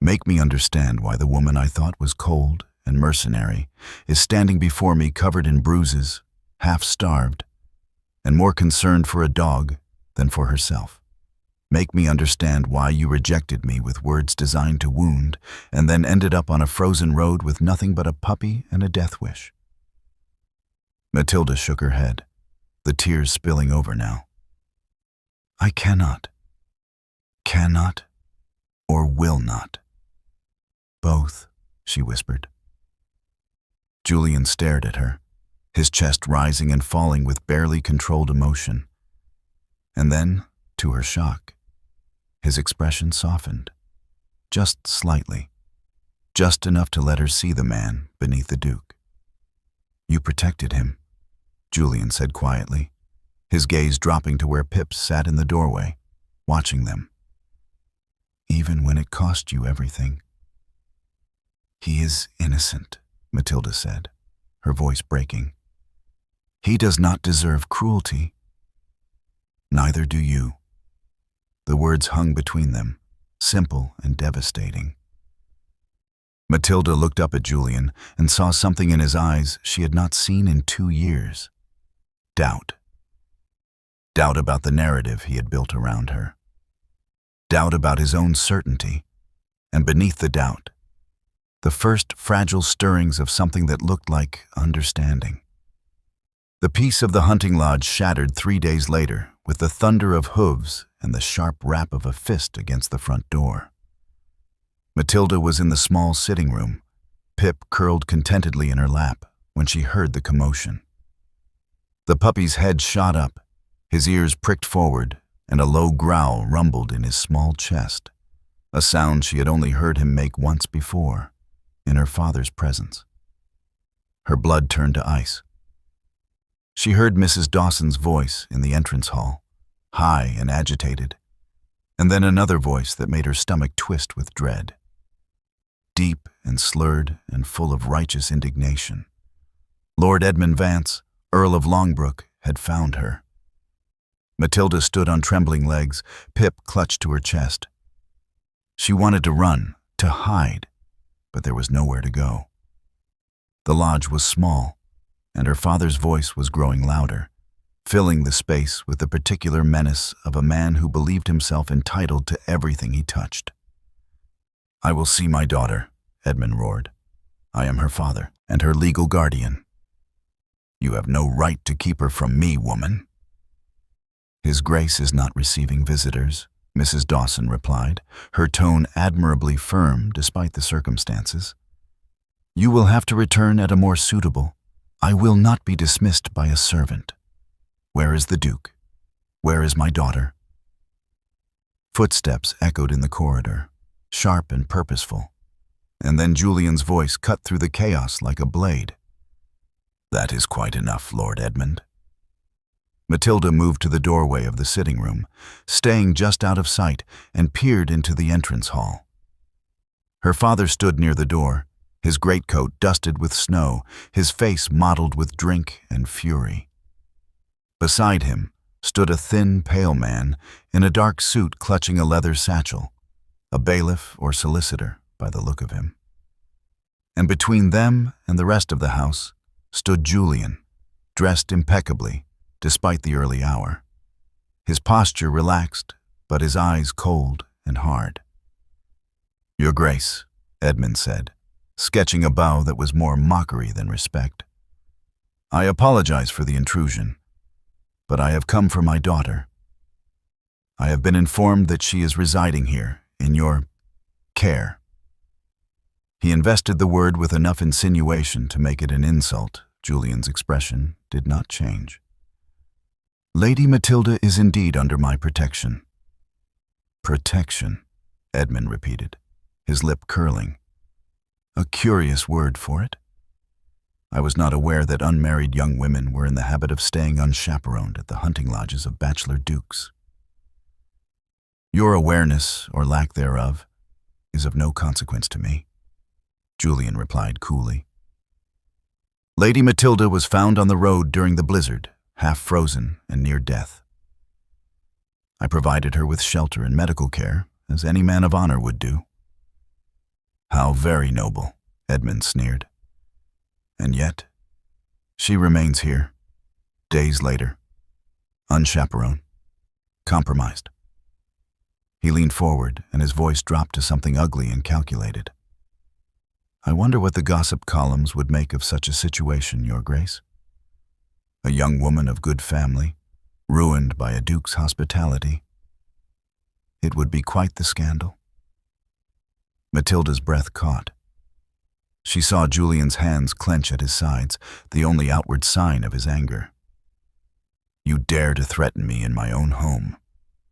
"Make me understand why the woman I thought was cold and mercenary is standing before me covered in bruises, half-starved, and more concerned for a dog than for herself. Make me understand why you rejected me with words designed to wound and then ended up on a frozen road with nothing but a puppy and a death wish." Matilda shook her head, the tears spilling over now. "I cannot or will not. Both," she whispered. Julian stared at her, his chest rising and falling with barely controlled emotion. And then, to her shock, his expression softened, just slightly, just enough to let her see the man beneath the duke. "You protected him," Julian said quietly, his gaze dropping to where Pip sat in the doorway, watching them. "Even when it cost you everything." "He is innocent," Matilda said, her voice breaking. "He does not deserve cruelty." "Neither do you." The words hung between them, simple and devastating. Matilda looked up at Julian and saw something in his eyes she had not seen in 2 years. Doubt. Doubt about the narrative he had built around her. doubt about his own certainty, and beneath the doubt, the first fragile stirrings of something that looked like understanding. The peace of the hunting lodge shattered 3 days later with the thunder of hooves and the sharp rap of a fist against the front door. Matilda was in the small sitting room, Pip curled contentedly in her lap, when she heard the commotion. The puppy's head shot up, his ears pricked forward, and a low growl rumbled in his small chest, a sound she had only heard him make once before, in her father's presence. Her blood turned to ice. She heard Mrs. Dawson's voice in the entrance hall, high and agitated, and then another voice that made her stomach twist with dread. Deep and slurred and full of righteous indignation. Lord Edmund Vance, Earl of Longbrook, had found her. Matilda stood on trembling legs, Pip clutched to her chest. She wanted to run, to hide, but there was nowhere to go. The lodge was small, and her father's voice was growing louder, filling the space with the particular menace of a man who believed himself entitled to everything he touched. "I will see my daughter," Edmund roared. "I am her father and her legal guardian. You have no right to keep her from me, woman." "His Grace is not receiving visitors," Mrs. Dawson replied, her tone admirably firm despite the circumstances. "You will have to return at a more suitable. I will not be dismissed by a servant. Where is the Duke? Where is my daughter?" Footsteps echoed in the corridor, sharp and purposeful, and then Julian's voice cut through the chaos like a blade. "That is quite enough, Lord Edmund." Matilda moved to the doorway of the sitting room, staying just out of sight, and peered into the entrance hall. Her father stood near the door, his greatcoat dusted with snow, his face mottled with drink and fury. Beside him stood a thin, pale man in a dark suit clutching a leather satchel, a bailiff or solicitor by the look of him. And between them and the rest of the house stood Julian, dressed impeccably, despite the early hour. His posture relaxed, but his eyes cold and hard. "Your Grace," Edmund said, sketching a bow that was more mockery than respect. "I apologize for the intrusion, but I have come for my daughter. I have been informed that she is residing here, in your care." He invested the word with enough insinuation to make it an insult. Julian's expression did not change. "Lady Matilda is indeed under my protection." "Protection," Edmund repeated, his lip curling. "A curious word for it. I was not aware that unmarried young women were in the habit of staying unchaperoned at the hunting lodges of bachelor dukes." "Your awareness, or lack thereof, is of no consequence to me," Julian replied coolly. "Lady Matilda was found on the road during the blizzard, half frozen and near death. I provided her with shelter and medical care, as any man of honor would do." "How very noble," Edmund sneered. "And yet, she remains here, days later, unchaperoned, compromised." He leaned forward, and his voice dropped to something ugly and calculated. "I wonder what the gossip columns would make of such a situation, Your Grace. A young woman of good family, ruined by a duke's hospitality. It would be quite the scandal." Matilda's breath caught. She saw Julian's hands clench at his sides, the only outward sign of his anger. "You dare to threaten me in my own home,"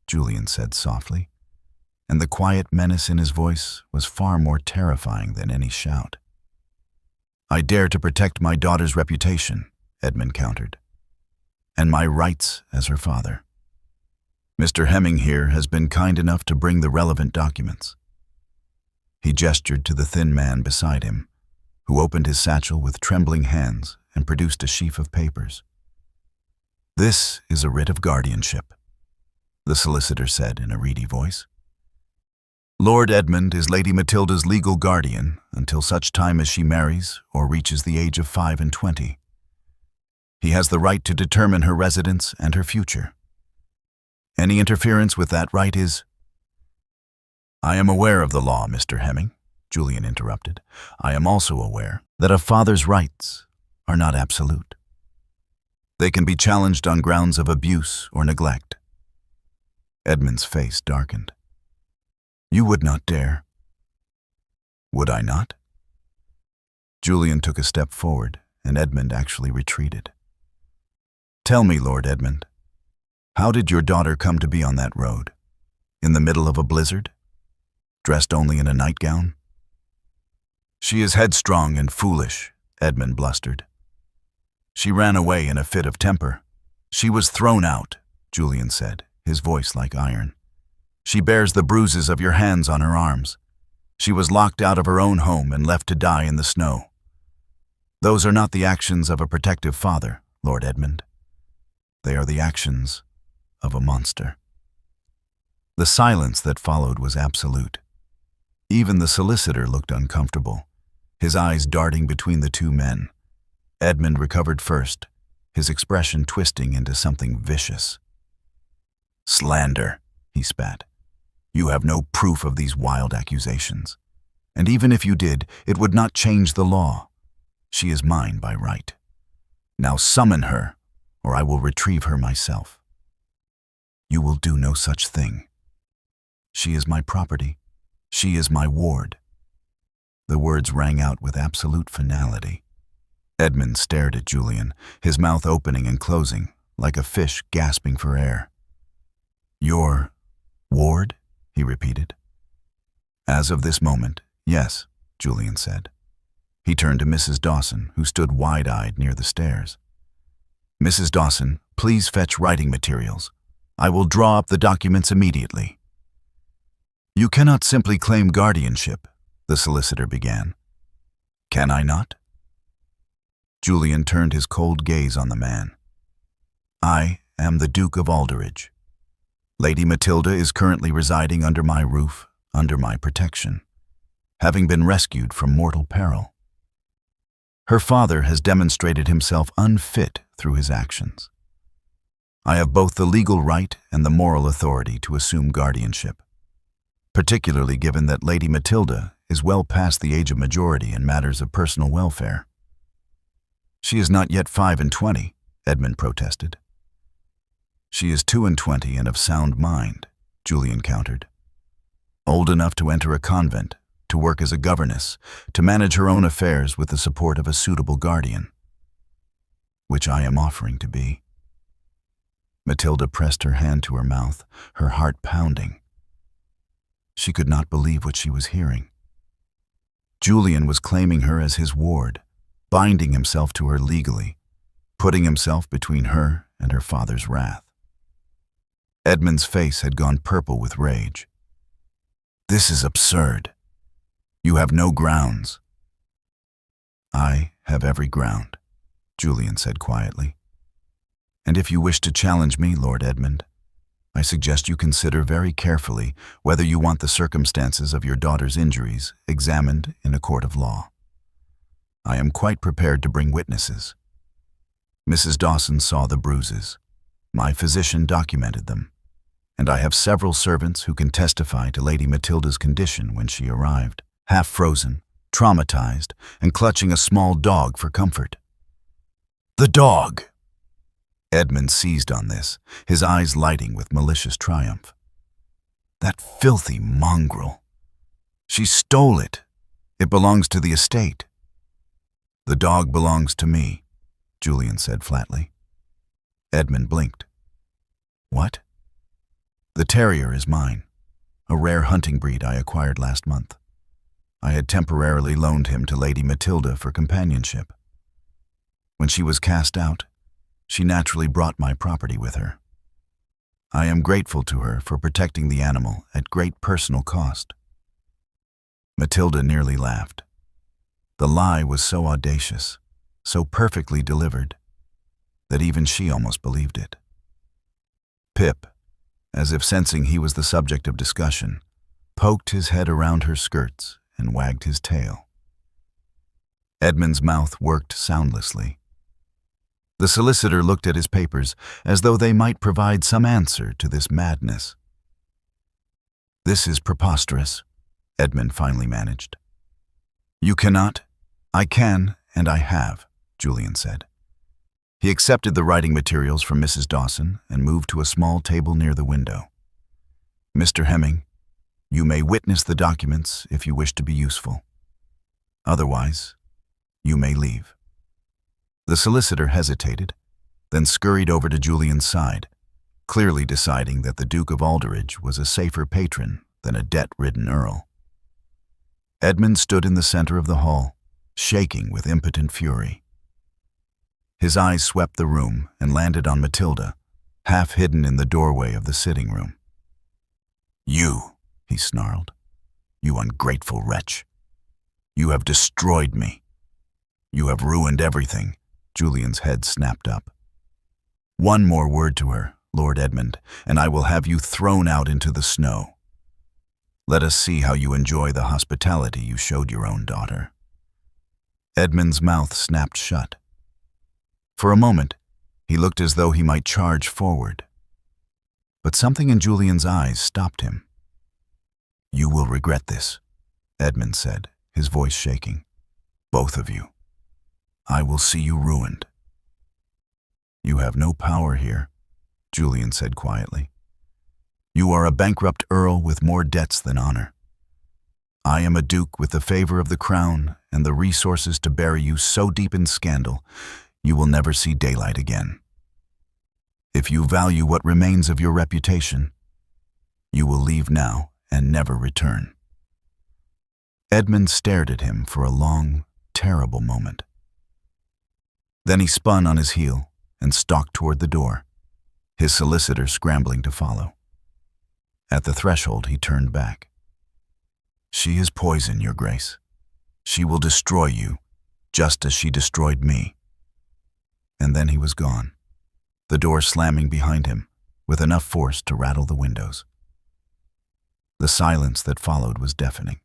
Julian said softly, and the quiet menace in his voice was far more terrifying than any shout. "I dare to protect my daughter's reputation," Edmund countered, "and my rights as her father. Mr. Hemming here has been kind enough to bring the relevant documents." He gestured to the thin man beside him, who opened his satchel with trembling hands and produced a sheaf of papers. "This is a writ of guardianship," the solicitor said in a reedy voice. "Lord Edmund is Lady Matilda's legal guardian until such time as she marries or reaches the age of 25. He has the right to determine her residence and her future. Any interference with that right is—" I am aware of the law, Mr. Hemming, Julian interrupted. I am also aware that a father's rights are not absolute. They can be challenged on grounds of abuse or neglect. Edmund's face darkened. You would not dare. Would I not? Julian took a step forward, and Edmund actually retreated. Tell me, Lord Edmund, how did your daughter come to be on that road? In the middle of a blizzard? Dressed only in a nightgown? She is headstrong and foolish, Edmund blustered. She ran away in a fit of temper. She was thrown out, Julian said, his voice like iron. She bears the bruises of your hands on her arms. She was locked out of her own home and left to die in the snow. Those are not the actions of a protective father, Lord Edmund. They are the actions of a monster. The silence that followed was absolute. Even the solicitor looked uncomfortable, his eyes darting between the two men. Edmund recovered first, his expression twisting into something vicious. Slander, he spat. You have no proof of these wild accusations. And even if you did, it would not change the law. She is mine by right. Now summon her, or I will retrieve her myself. You will do no such thing. She is my property. She is my ward. The words rang out with absolute finality. Edmund stared at Julian, his mouth opening and closing, like a fish gasping for air. Your ward? He repeated. As of this moment, yes, Julian said. He turned to Mrs. Dawson, who stood wide-eyed near the stairs. Mrs. Dawson, please fetch writing materials. I will draw up the documents immediately. You cannot simply claim guardianship, the solicitor began. Can I not? Julian turned his cold gaze on the man. I am the Duke of Alderridge. Lady Matilda is currently residing under my roof, under my protection, having been rescued from mortal peril. Her father has demonstrated himself unfit through his actions. I have both the legal right and the moral authority to assume guardianship, particularly given that Lady Matilda is well past the age of majority in matters of personal welfare. She is not yet 25, Edmund protested. She is 22 and of sound mind, Julian countered. Old enough to enter a convent, to work as a governess, to manage her own affairs with the support of a suitable guardian, which I am offering to be. Matilda pressed her hand to her mouth, her heart pounding. She could not believe what she was hearing. Julian was claiming her as his ward, binding himself to her legally, putting himself between her and her father's wrath. Edmund's face had gone purple with rage. This is absurd. You have no grounds. I have every ground, Julian said quietly. And if you wish to challenge me, Lord Edmund, I suggest you consider very carefully whether you want the circumstances of your daughter's injuries examined in a court of law. I am quite prepared to bring witnesses. Mrs. Dawson saw the bruises. My physician documented them, and I have several servants who can testify to Lady Matilda's condition when she arrived, half frozen, traumatized, and clutching a small dog for comfort. The dog! Edmund seized on this, his eyes lighting with malicious triumph. That filthy mongrel! She stole it. It belongs to the estate. The dog belongs to me, Julian said flatly. Edmund blinked. What? The terrier is mine, a rare hunting breed I acquired last month. I had temporarily loaned him to Lady Matilda for companionship. When she was cast out, she naturally brought my property with her. I am grateful to her for protecting the animal at great personal cost. Matilda nearly laughed. The lie was so audacious, so perfectly delivered, that even she almost believed it. Pip, as if sensing he was the subject of discussion, poked his head around her skirts and wagged his tail. Edmund's mouth worked soundlessly. The solicitor looked at his papers as though they might provide some answer to this madness. "This is preposterous," Edmund finally managed. "You cannot." "I can, and I have," Julian said. He accepted the writing materials from Mrs. Dawson and moved to a small table near the window. "Mr. Hemming, you may witness the documents if you wish to be useful. Otherwise, you may leave." The solicitor hesitated, then scurried over to Julian's side, clearly deciding that the Duke of Alderidge was a safer patron than a debt-ridden earl. Edmund stood in the center of the hall, shaking with impotent fury. His eyes swept the room and landed on Matilda, half hidden in the doorway of the sitting room. "You," he snarled, "you ungrateful wretch. You have destroyed me. You have ruined everything." Julian's head snapped up. "One more word to her, Lord Edmund, and I will have you thrown out into the snow. Let us see how you enjoy the hospitality you showed your own daughter." Edmund's mouth snapped shut. For a moment, he looked as though he might charge forward. But something in Julian's eyes stopped him. "You will regret this," Edmund said, his voice shaking. "Both of you. I will see you ruined." "You have no power here," Julian said quietly. "You are a bankrupt earl with more debts than honor. I am a duke with the favor of the crown and the resources to bury you so deep in scandal you will never see daylight again. If you value what remains of your reputation, you will leave now and never return." Edmund stared at him for a long, terrible moment. Then he spun on his heel and stalked toward the door, his solicitor scrambling to follow. At the threshold, he turned back. "She is poison, Your Grace. She will destroy you, just as she destroyed me." And then he was gone, the door slamming behind him with enough force to rattle the windows. The silence that followed was deafening.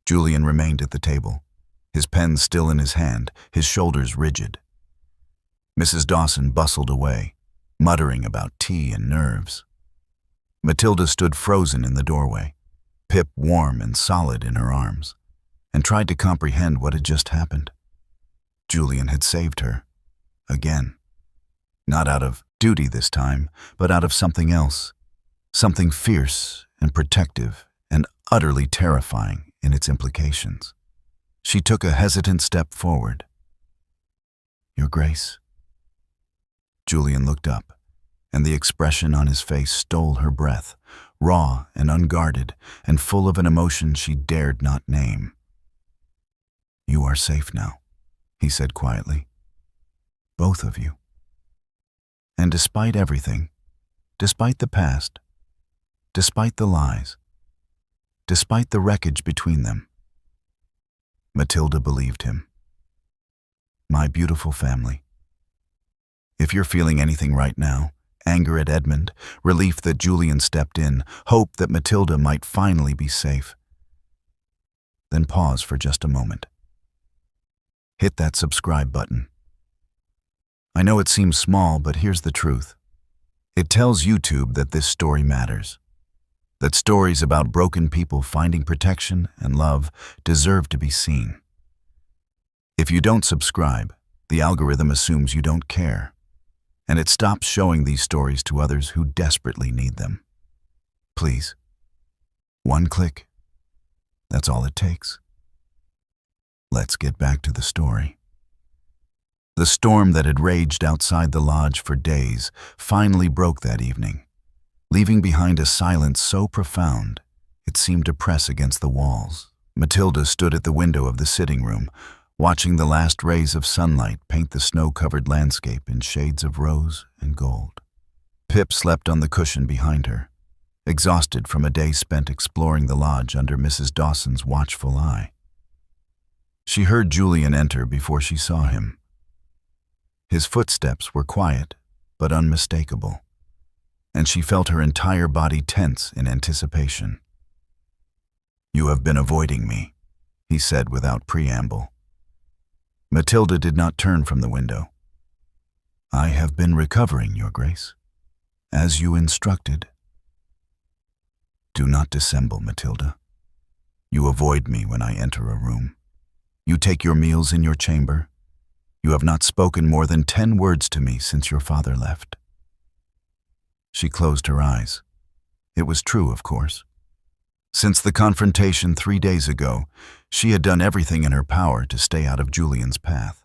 Julian remained at the table, his pen still in his hand, his shoulders rigid. Mrs. Dawson bustled away, muttering about tea and nerves. Matilda stood frozen in the doorway, Pip warm and solid in her arms, and tried to comprehend what had just happened. Julian had saved her, again. Not out of duty this time, but out of something else, something fierce and protective and utterly terrifying in its implications. She took a hesitant step forward. "Your Grace." Julian looked up, and the expression on his face stole her breath, raw and unguarded, and full of an emotion she dared not name. "You are safe now," he said quietly. "Both of you. And despite everything, despite the past, despite the lies, despite the wreckage between them," Matilda believed him. "My beautiful family. If you're feeling anything right now, anger at Edmund, relief that Julian stepped in, hope that Matilda might finally be safe, then pause for just a moment. Hit that subscribe button. I know it seems small, but here's the truth. It tells YouTube that this story matters, that stories about broken people finding protection and love deserve to be seen. If you don't subscribe, the algorithm assumes you don't care, and it stops showing these stories to others who desperately need them. Please, one click. That's all it takes. Let's get back to the story. The storm that had raged outside the lodge for days finally broke that evening, leaving behind a silence so profound it seemed to press against the walls. Matilda stood at the window of the sitting room, watching the last rays of sunlight paint the snow-covered landscape in shades of rose and gold. Pip slept on the cushion behind her, exhausted from a day spent exploring the lodge under Mrs. Dawson's watchful eye. She heard Julian enter before she saw him. His footsteps were quiet but unmistakable, and she felt her entire body tense in anticipation. "You have been avoiding me," he said without preamble. Matilda did not turn from the window. "I have been recovering, Your Grace, as you instructed." Do not dissemble, Matilda. You avoid me when I enter a room. You take your meals in your chamber. You have not spoken more than 10 words to me since your father left. She closed her eyes. It was true, of course. Since the confrontation 3 days ago, she had done everything in her power to stay out of Julian's path.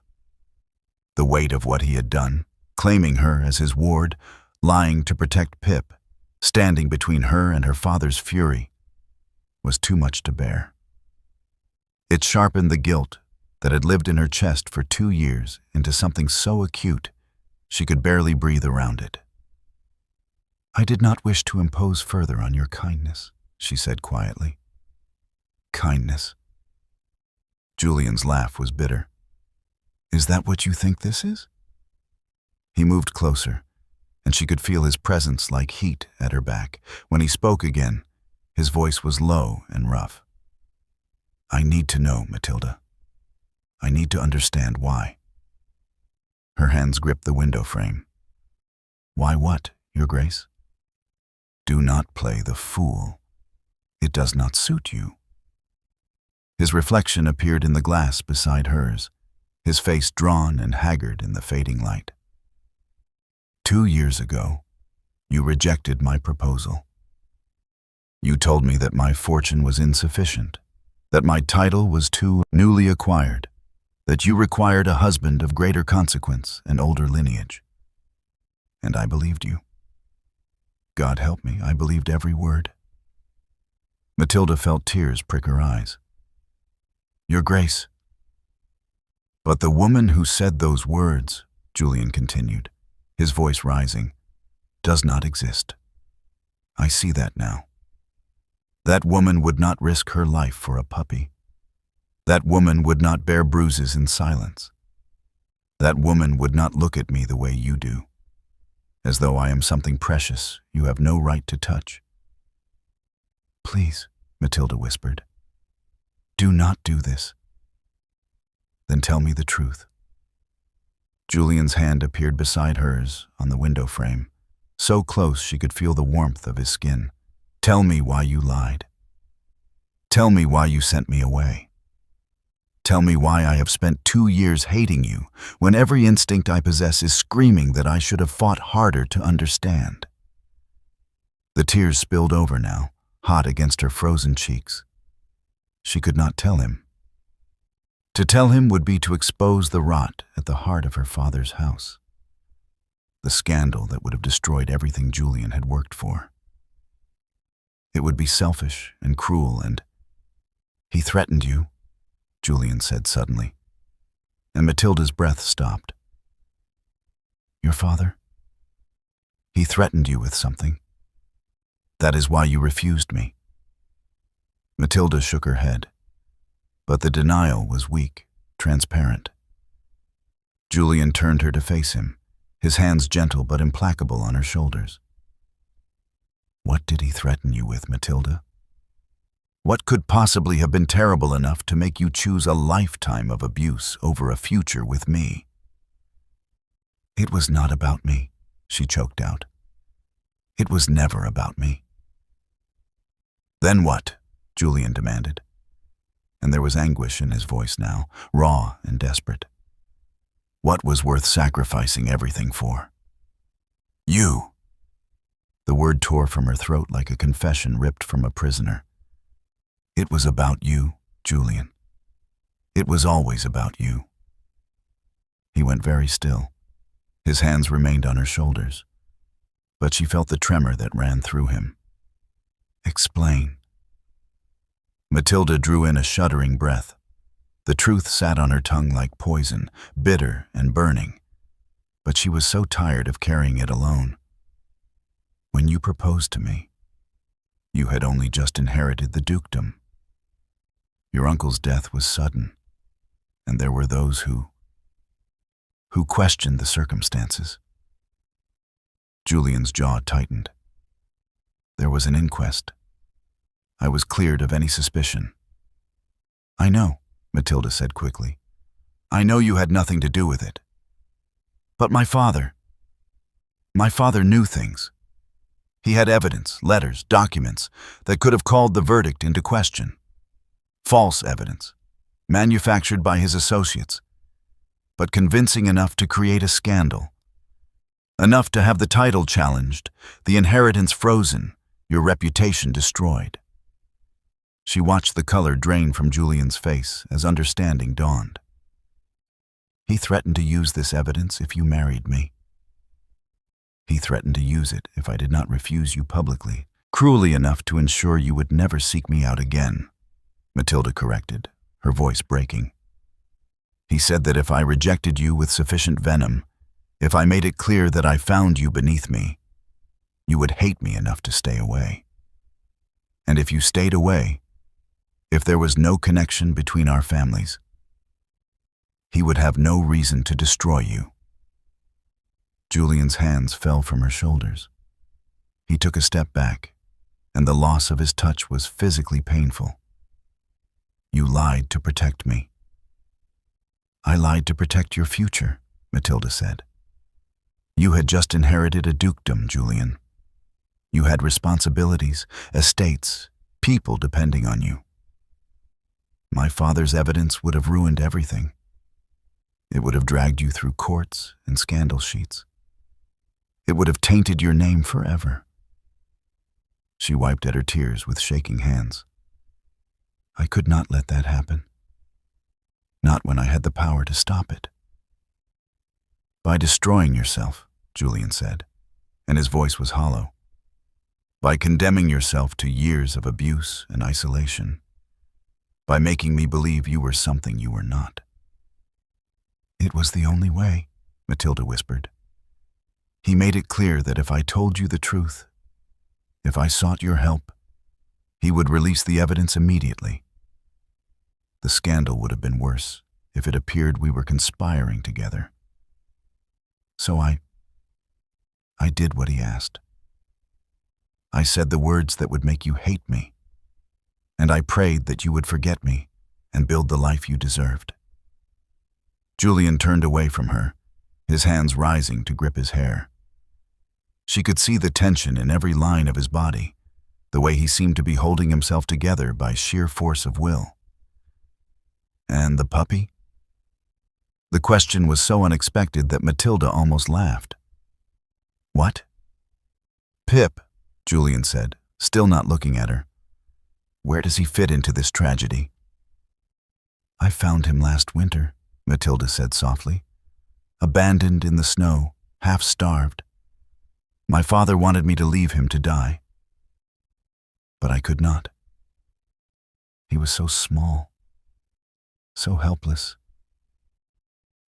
The weight of what he had done, claiming her as his ward, lying to protect Pip, standing between her and her father's fury, was too much to bear. It sharpened the guilt that had lived in her chest for 2 years into something so acute she could barely breathe around it. I did not wish to impose further on your kindness, she said quietly. Kindness. Julian's laugh was bitter. Is that what you think this is? He moved closer, and she could feel his presence like heat at her back. When he spoke again, his voice was low and rough. I need to know, Matilda. I need to understand why. Her hands gripped the window frame. Why what, Your Grace? Do not play the fool. It does not suit you. His reflection appeared in the glass beside hers, his face drawn and haggard in the fading light. 2 years ago, you rejected my proposal. You told me that my fortune was insufficient, that my title was too newly acquired, that you required a husband of greater consequence and older lineage. And I believed you. God help me, I believed every word. Matilda felt tears prick her eyes. Your Grace. But the woman who said those words, Julian continued, his voice rising, does not exist. I see that now. That woman would not risk her life for a puppy. That woman would not bear bruises in silence. That woman would not look at me the way you do, as though I am something precious you have no right to touch. Please, Matilda whispered, do not do this. Then tell me the truth. Julian's hand appeared beside hers on the window frame, so close she could feel the warmth of his skin. Tell me why you lied. Tell me why you sent me away. Tell me why I have spent 2 years hating you, when every instinct I possess is screaming that I should have fought harder to understand. The tears spilled over now, hot against her frozen cheeks. She could not tell him. To tell him would be to expose the rot at the heart of her father's house, the scandal that would have destroyed everything Julian had worked for. It would be selfish and cruel, and he threatened you, Julian said suddenly, and Matilda's breath stopped. Your father? He threatened you with something. That is why you refused me. Matilda shook her head, but the denial was weak, transparent. Julian turned her to face him, his hands gentle but implacable on her shoulders. What did he threaten you with, Matilda? What could possibly have been terrible enough to make you choose a lifetime of abuse over a future with me? It was not about me, she choked out. It was never about me. Then what? Julian demanded. And there was anguish in his voice now, raw and desperate. What was worth sacrificing everything for? You. The word tore from her throat like a confession ripped from a prisoner. It was about you, Julian. It was always about you. He went very still. His hands remained on her shoulders, but she felt the tremor that ran through him. Explain. Matilda drew in a shuddering breath. The truth sat on her tongue like poison, bitter and burning, but she was so tired of carrying it alone. When you proposed to me, you had only just inherited the dukedom. Your uncle's death was sudden, and there were those who questioned the circumstances. Julian's jaw tightened. There was an inquest. I was cleared of any suspicion. I know, Matilda said quickly. I know you had nothing to do with it. But my father knew things. He had evidence, letters, documents, that could have called the verdict into question. False evidence, manufactured by his associates, but convincing enough to create a scandal. Enough to have the title challenged, the inheritance frozen, your reputation destroyed. She watched the color drain from Julian's face as understanding dawned. He threatened to use this evidence if you married me. He threatened to use it if I did not refuse you publicly, cruelly enough to ensure you would never seek me out again, Matilda corrected, her voice breaking. He said that if I rejected you with sufficient venom, if I made it clear that I found you beneath me, you would hate me enough to stay away. And if you stayed away, if there was no connection between our families, he would have no reason to destroy you. Julian's hands fell from her shoulders. He took a step back, and the loss of his touch was physically painful. You lied to protect me. I lied to protect your future, Matilda said. You had just inherited a dukedom, Julian. You had responsibilities, estates, people depending on you. My father's evidence would have ruined everything. It would have dragged you through courts and scandal sheets. It would have tainted your name forever. She wiped at her tears with shaking hands. I could not let that happen. Not when I had the power to stop it. By destroying yourself, Julian said, and his voice was hollow. By condemning yourself to years of abuse and isolation. By making me believe you were something you were not. It was the only way, Matilda whispered. He made it clear that if I told you the truth, if I sought your help, he would release the evidence immediately. The scandal would have been worse if it appeared we were conspiring together. So I did what he asked. I said the words that would make you hate me, and I prayed that you would forget me and build the life you deserved. Julian turned away from her, his hands rising to grip his hair. She could see the tension in every line of his body, the way he seemed to be holding himself together by sheer force of will. And the puppy? The question was so unexpected that Matilda almost laughed. What? Pip, Julian said, still not looking at her. Where does he fit into this tragedy? I found him last winter, Matilda said softly. Abandoned in the snow, half-starved. My father wanted me to leave him to die. But I could not. He was so small, so helpless.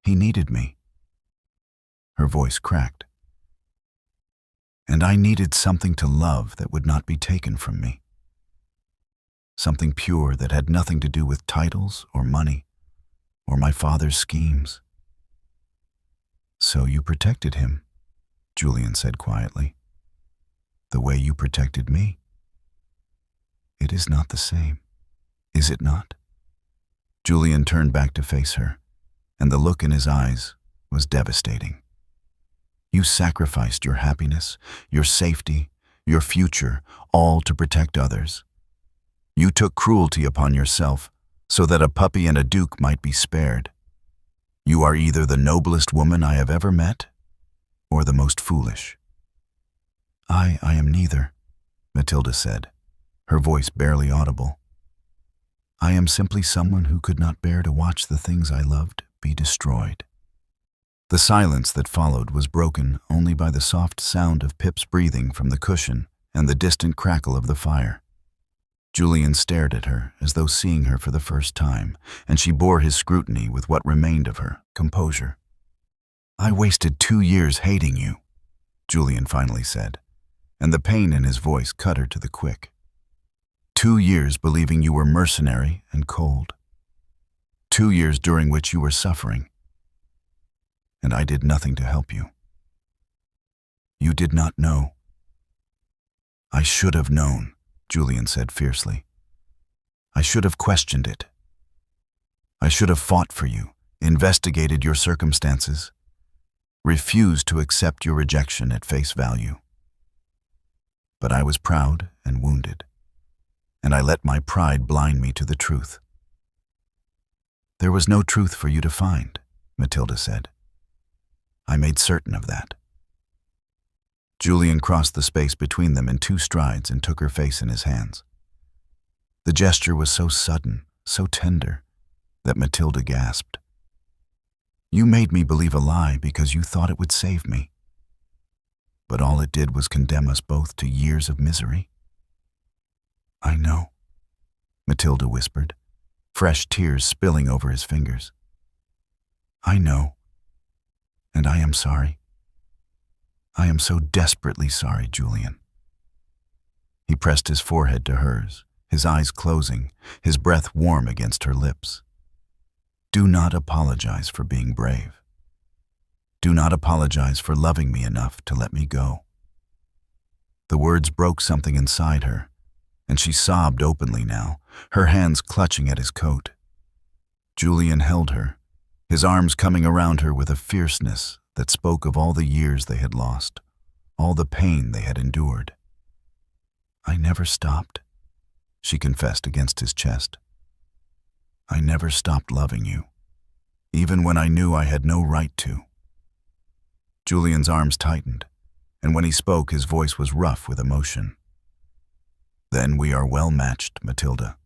He needed me. Her voice cracked. And I needed something to love that would not be taken from me. Something pure that had nothing to do with titles or money or my father's schemes. So you protected him, Julian said quietly. The way you protected me. It is not the same, is it not? Julian turned back to face her, and the look in his eyes was devastating. You sacrificed your happiness, your safety, your future, all to protect others. You took cruelty upon yourself so that a puppy and a duke might be spared. You are either the noblest woman I have ever met, or the most foolish. I am neither, Matilda said, her voice barely audible. I am simply someone who could not bear to watch the things I loved be destroyed. The silence that followed was broken only by the soft sound of Pip's breathing from the cushion and the distant crackle of the fire. Julian stared at her as though seeing her for the first time, and she bore his scrutiny with what remained of her composure. I wasted 2 years hating you, Julian finally said, and the pain in his voice cut her to the quick. 2 years believing you were mercenary and cold. 2 years during which you were suffering. And I did nothing to help you. You did not know. I should have known, Julian said fiercely. I should have questioned it. I should have fought for you, investigated your circumstances, refused to accept your rejection at face value. But I was proud and wounded, and I let my pride blind me to the truth. There was no truth for you to find, Matilda said. I made certain of that. Julian crossed the space between them in 2 strides and took her face in his hands. The gesture was so sudden, so tender, that Matilda gasped. You made me believe a lie because you thought it would save me. But all it did was condemn us both to years of misery. I know, Matilda whispered, fresh tears spilling over his fingers. I know, and I am sorry. I am so desperately sorry, Julian. He pressed his forehead to hers, his eyes closing, his breath warm against her lips. Do not apologize for being brave. Do not apologize for loving me enough to let me go. The words broke something inside her, and she sobbed openly now, her hands clutching at his coat. Julian held her, his arms coming around her with a fierceness that spoke of all the years they had lost, all the pain they had endured. I never stopped, she confessed against his chest. I never stopped loving you, even when I knew I had no right to. Julian's arms tightened, and when he spoke, his voice was rough with emotion. Then we are well matched, Matilda,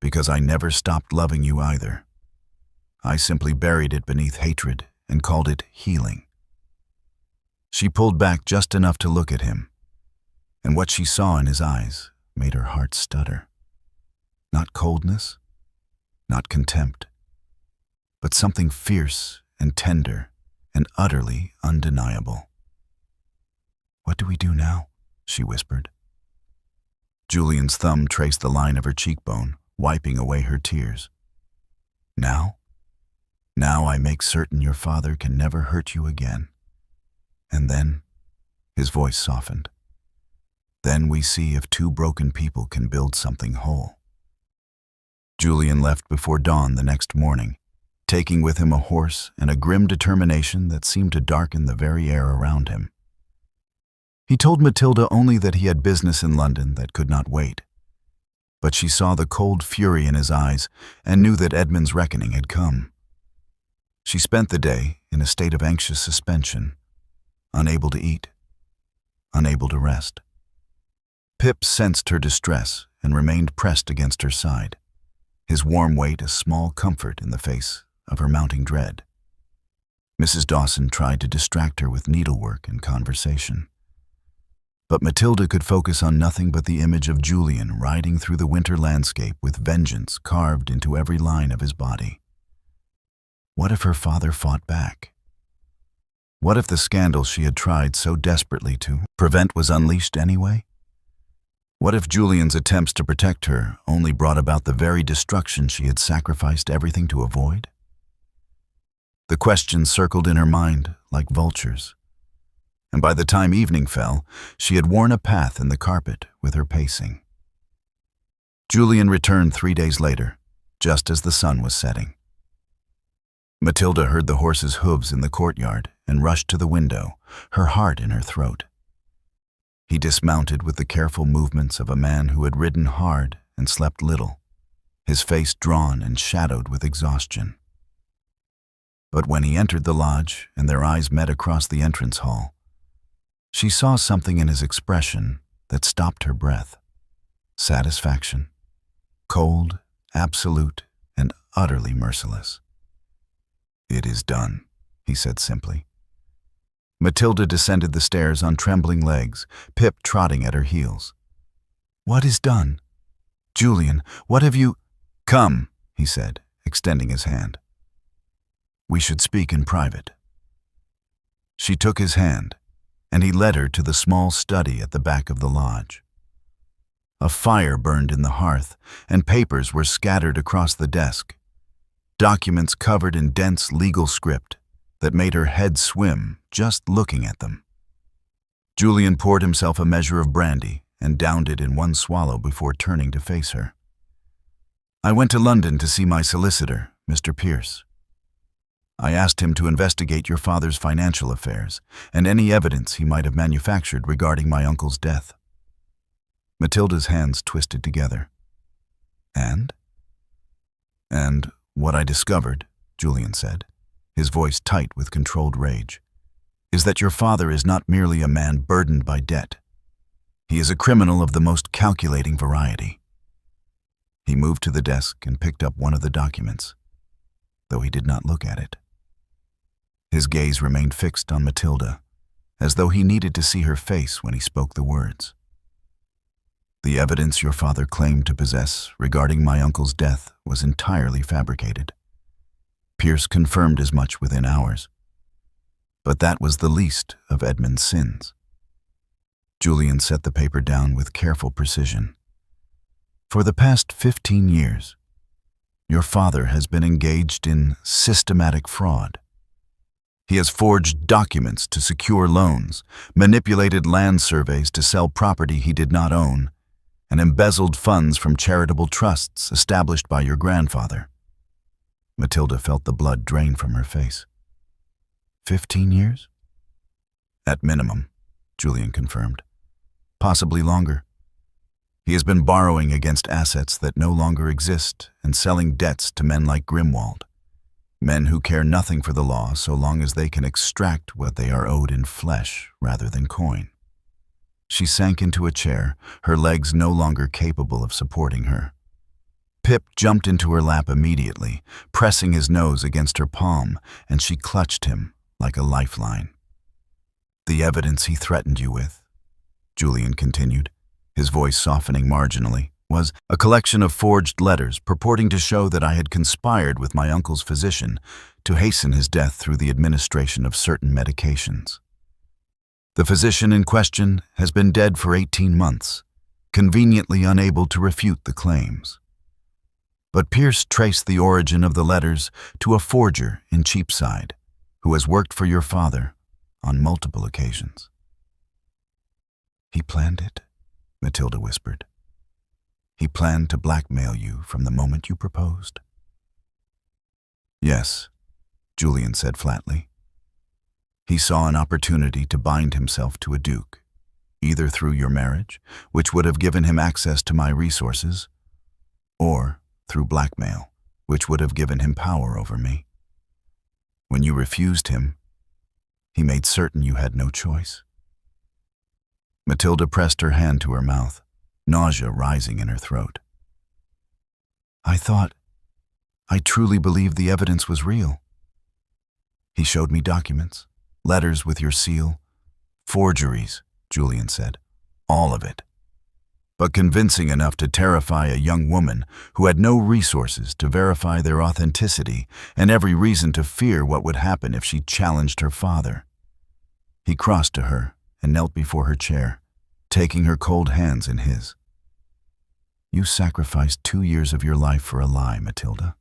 because I never stopped loving you either. I simply buried it beneath hatred and called it healing. She pulled back just enough to look at him, and what she saw in his eyes made her heart stutter. Not coldness, not contempt, but something fierce and tender and utterly undeniable. What do we do now? She whispered. Julian's thumb traced the line of her cheekbone, wiping away her tears. Now? Now I make certain your father can never hurt you again. And then, his voice softened, then we see if 2 broken people can build something whole. Julian left before dawn the next morning, taking with him a horse and a grim determination that seemed to darken the very air around him. He told Matilda only that he had business in London that could not wait, but she saw the cold fury in his eyes and knew that Edmund's reckoning had come. She spent the day in a state of anxious suspension, unable to eat, unable to rest. Pip sensed her distress and remained pressed against her side, his warm weight a small comfort in the face of her mounting dread. Mrs. Dawson tried to distract her with needlework and conversation. But Matilda could focus on nothing but the image of Julian riding through the winter landscape with vengeance carved into every line of his body. What if her father fought back? What if the scandal she had tried so desperately to prevent was unleashed anyway? What if Julian's attempts to protect her only brought about the very destruction she had sacrificed everything to avoid? The questions circled in her mind like vultures, and by the time evening fell, she had worn a path in the carpet with her pacing. Julian returned 3 days later, just as the sun was setting. Matilda heard the horse's hooves in the courtyard and rushed to the window, her heart in her throat. He dismounted with the careful movements of a man who had ridden hard and slept little, his face drawn and shadowed with exhaustion. But when he entered the lodge and their eyes met across the entrance hall, she saw something in his expression that stopped her breath. Satisfaction, cold, absolute, and utterly merciless. It is done, he said simply. Matilda descended the stairs on trembling legs, Pip trotting at her heels. What is done? Julian, what have you— Come, he said, extending his hand. We should speak in private. She took his hand, and he led her to the small study at the back of the lodge. A fire burned in the hearth, and papers were scattered across the desk, documents covered in dense legal script that made her head swim just looking at them. Julian poured himself a measure of brandy and downed it in one swallow before turning to face her. I went to London to see my solicitor, Mr. Pierce. I asked him to investigate your father's financial affairs and any evidence he might have manufactured regarding my uncle's death. Matilda's hands twisted together. And? And what I discovered, Julian said, his voice tight with controlled rage, is that your father is not merely a man burdened by debt. He is a criminal of the most calculating variety. He moved to the desk and picked up one of the documents, though he did not look at it. His gaze remained fixed on Matilda, as though he needed to see her face when he spoke the words. The evidence your father claimed to possess regarding my uncle's death was entirely fabricated. Pierce confirmed as much within hours. But that was the least of Edmund's sins. Julian set the paper down with careful precision. For the past 15 years, your father has been engaged in systematic fraud. He has forged documents to secure loans, manipulated land surveys to sell property he did not own, and embezzled funds from charitable trusts established by your grandfather. Matilda felt the blood drain from her face. 15 years? At minimum, Julian confirmed. Possibly longer. He has been borrowing against assets that no longer exist and selling debts to men like Grimwald. Men who care nothing for the law so long as they can extract what they are owed in flesh rather than coin. She sank into a chair, her legs no longer capable of supporting her. Pip jumped into her lap immediately, pressing his nose against her palm, and she clutched him like a lifeline. The evidence he threatened you with, Julian continued, his voice softening marginally, was a collection of forged letters purporting to show that I had conspired with my uncle's physician to hasten his death through the administration of certain medications. The physician in question has been dead for 18 months, conveniently unable to refute the claims. But Pierce traced the origin of the letters to a forger in Cheapside, who has worked for your father on multiple occasions. He planned it, Matilda whispered. He planned to blackmail you from the moment you proposed. Yes, Julian said flatly. He saw an opportunity to bind himself to a duke, either through your marriage, which would have given him access to my resources, or through blackmail, which would have given him power over me. When you refused him, he made certain you had no choice. Matilda pressed her hand to her mouth, nausea rising in her throat. I truly believed the evidence was real. He showed me documents, letters with your seal, forgeries, Julian said, all of it. But convincing enough to terrify a young woman who had no resources to verify their authenticity and every reason to fear what would happen if she challenged her father. He crossed to her and knelt before her chair, taking her cold hands in his. You sacrificed 2 years of your life for a lie, Matilda.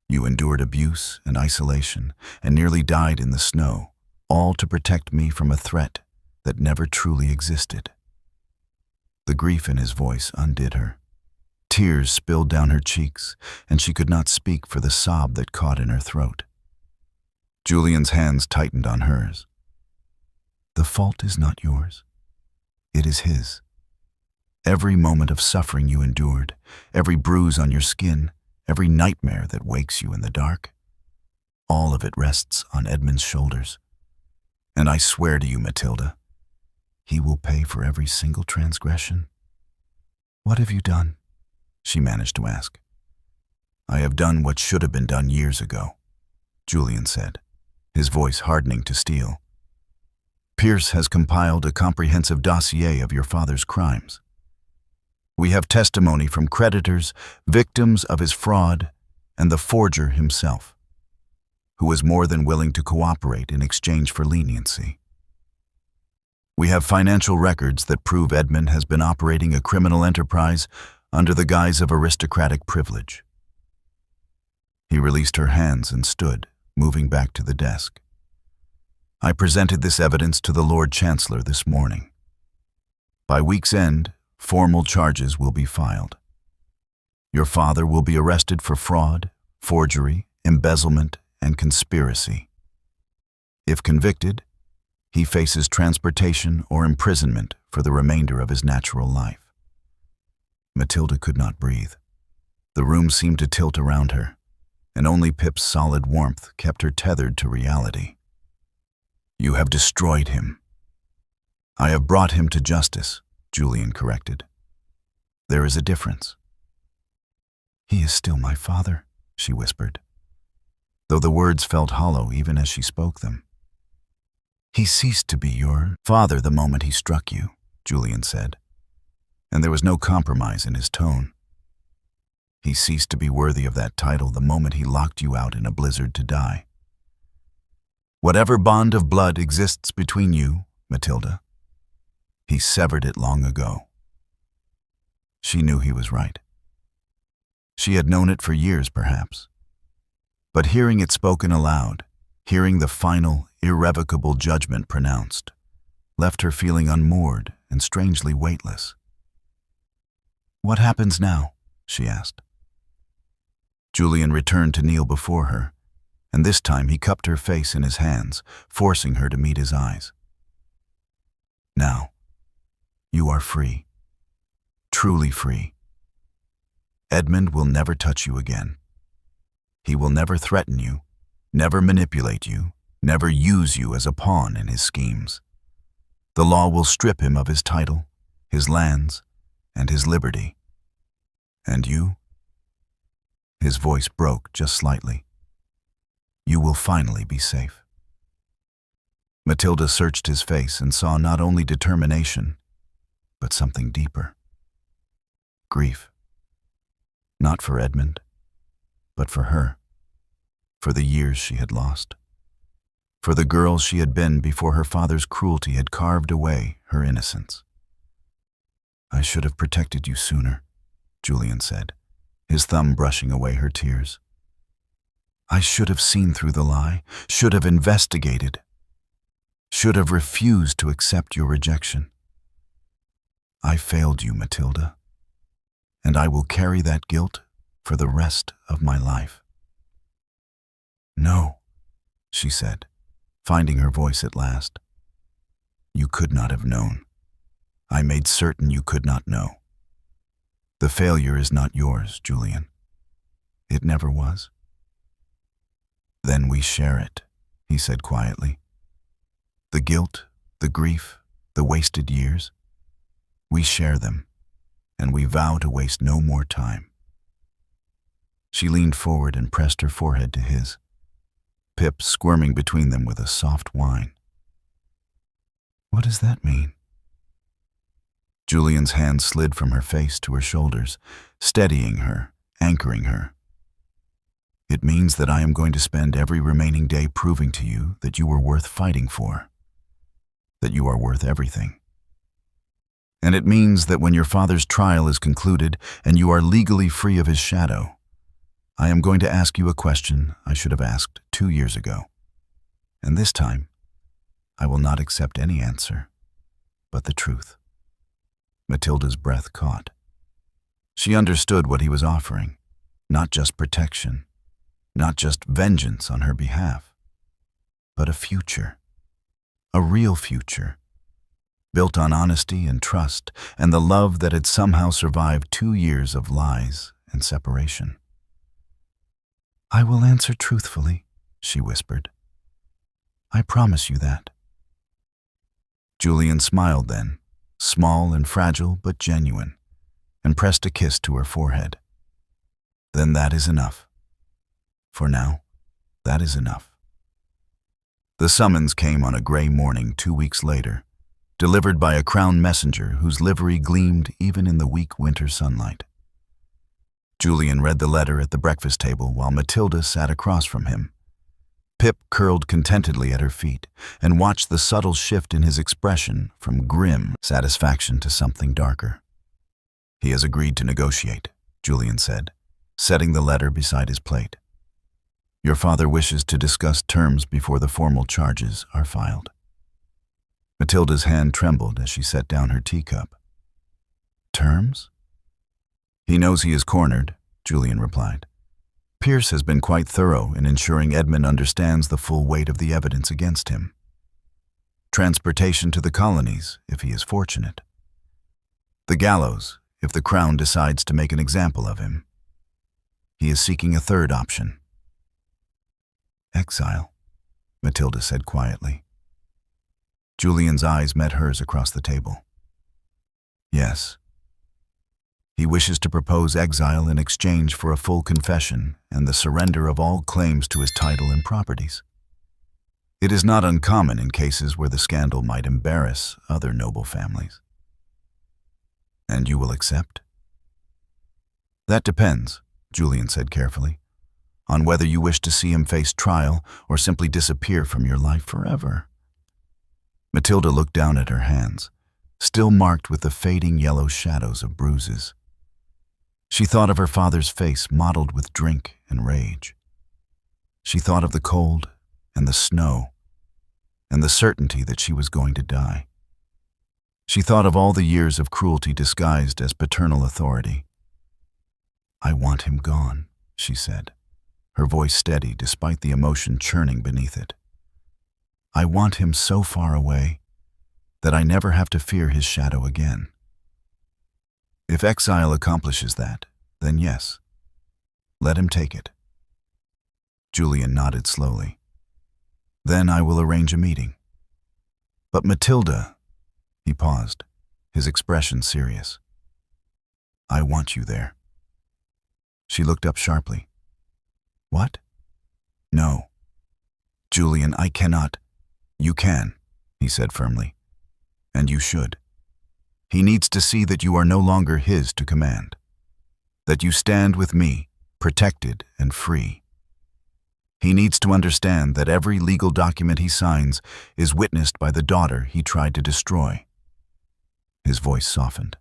You endured abuse and isolation and nearly died in the snow, all to protect me from a threat that never truly existed. The grief in his voice undid her. Tears spilled down her cheeks, and she could not speak for the sob that caught in her throat. Julian's hands tightened on hers. The fault is not yours. It is his. Every moment of suffering you endured, every bruise on your skin, every nightmare that wakes you in the dark, all of it rests on Edmund's shoulders. And I swear to you, Matilda, he will pay for every single transgression. What have you done? She managed to ask. I have done what should have been done years ago, Julian said, his voice hardening to steel. Pierce has compiled a comprehensive dossier of your father's crimes. We have testimony from creditors, victims of his fraud, and the forger himself, who was more than willing to cooperate in exchange for leniency. We have financial records that prove Edmund has been operating a criminal enterprise under the guise of aristocratic privilege. He released her hands and stood, moving back to the desk. I presented this evidence to the Lord Chancellor this morning. By week's end, formal charges will be filed. Your father will be arrested for fraud, forgery, embezzlement, and conspiracy. If convicted, He faces transportation or imprisonment for the remainder of his natural life. Matilda could not breathe. The room seemed to tilt around her, and only Pip's solid warmth kept her tethered to reality. "You have destroyed him." "I have brought him to justice," Julian corrected. "There is a difference." "He is still my father," she whispered, though the words felt hollow even as she spoke them. "He ceased to be your father the moment he struck you," Julian said, and there was no compromise in his tone. "He ceased to be worthy of that title the moment he locked you out in a blizzard to die. Whatever bond of blood exists between you, Matilda, he severed it long ago." She knew he was right. She had known it for years, perhaps. But hearing it spoken aloud, hearing the final, irrevocable judgment pronounced, left her feeling unmoored and strangely weightless. "What happens now?" she asked. Julian returned to kneel before her, and this time he cupped her face in his hands, forcing her to meet his eyes. "Now, you are free. Truly free. Edmund will never touch you again. He will never threaten you, never manipulate you, never use you as a pawn in his schemes. The law will strip him of his title, his lands, and his liberty. And you?" His voice broke just slightly. "You will finally be safe." Matilda searched his face and saw not only determination, but something deeper. Grief. Not for Edmund, but for her. For the years she had lost. For the girl she had been before her father's cruelty had carved away her innocence. "I should have protected you sooner," Julian said, his thumb brushing away her tears. "I should have seen through the lie, should have investigated, should have refused to accept your rejection. I failed you, Matilda, and I will carry that guilt for the rest of my life." "No," she said, finding her voice at last. "You could not have known. I made certain you could not know. The failure is not yours, Julian. It never was." "Then we share it," he said quietly. "The guilt, the grief, the wasted years. We share them, and we vow to waste no more time." She leaned forward and pressed her forehead to his, Pip squirming between them with a soft whine. "What does that mean?" Julian's hand slid from her face to her shoulders, steadying her, anchoring her. "It means that I am going to spend every remaining day proving to you that you were worth fighting for, that you are worth everything. And it means that when your father's trial is concluded and you are legally free of his shadow, I am going to ask you a question I should have asked 2 years ago. And this time, I will not accept any answer, but the truth." Matilda's breath caught. She understood what he was offering, not just protection, not just vengeance on her behalf, but a future, a real future, built on honesty and trust and the love that had somehow survived 2 years of lies and separation. "I will answer truthfully," she whispered. "I promise you that." Julian smiled then, small and fragile but genuine, and pressed a kiss to her forehead. "Then that is enough. For now, that is enough." The summons came on a gray morning 2 weeks later, delivered by a crown messenger whose livery gleamed even in the weak winter sunlight. Julian read the letter at the breakfast table while Matilda sat across from him. Pip curled contentedly at her feet and watched the subtle shift in his expression from grim satisfaction to something darker. "He has agreed to negotiate," Julian said, setting the letter beside his plate. "Your father wishes to discuss terms before the formal charges are filed." Matilda's hand trembled as she set down her teacup. "Terms?" "He knows he is cornered," Julian replied. "Pierce has been quite thorough in ensuring Edmund understands the full weight of the evidence against him. transportation to the colonies, if he is fortunate. The gallows, if the Crown decides to make an example of him. He is seeking a third option. Exile, Matilda said quietly. Julian's eyes met hers across the table. Yes. He wishes to propose exile in exchange for a full confession and the surrender of all claims to his title and properties. It is not uncommon in cases where the scandal might embarrass other noble families. And you will accept? That depends, Julian said carefully, on whether you wish to see him face trial or simply disappear from your life forever. Matilda looked down at her hands, still marked with the fading yellow shadows of bruises. She thought of her father's face mottled with drink and rage. She thought of the cold and the snow and the certainty that she was going to die. She thought of all the years of cruelty disguised as paternal authority. I want him gone, she said, her voice steady despite the emotion churning beneath it. I want him so far away that I never have to fear his shadow again. If exile accomplishes that, then yes, let him take it. Julian nodded slowly. Then I will arrange a meeting. But Matilda, he paused, his expression serious. I want you there. She looked up sharply. What? No. Julian, I cannot. You can, he said firmly. And you should. He needs to see that you are no longer his to command. That you stand with me, protected and free. He needs to understand that every legal document he signs is witnessed by the daughter he tried to destroy. His voice softened.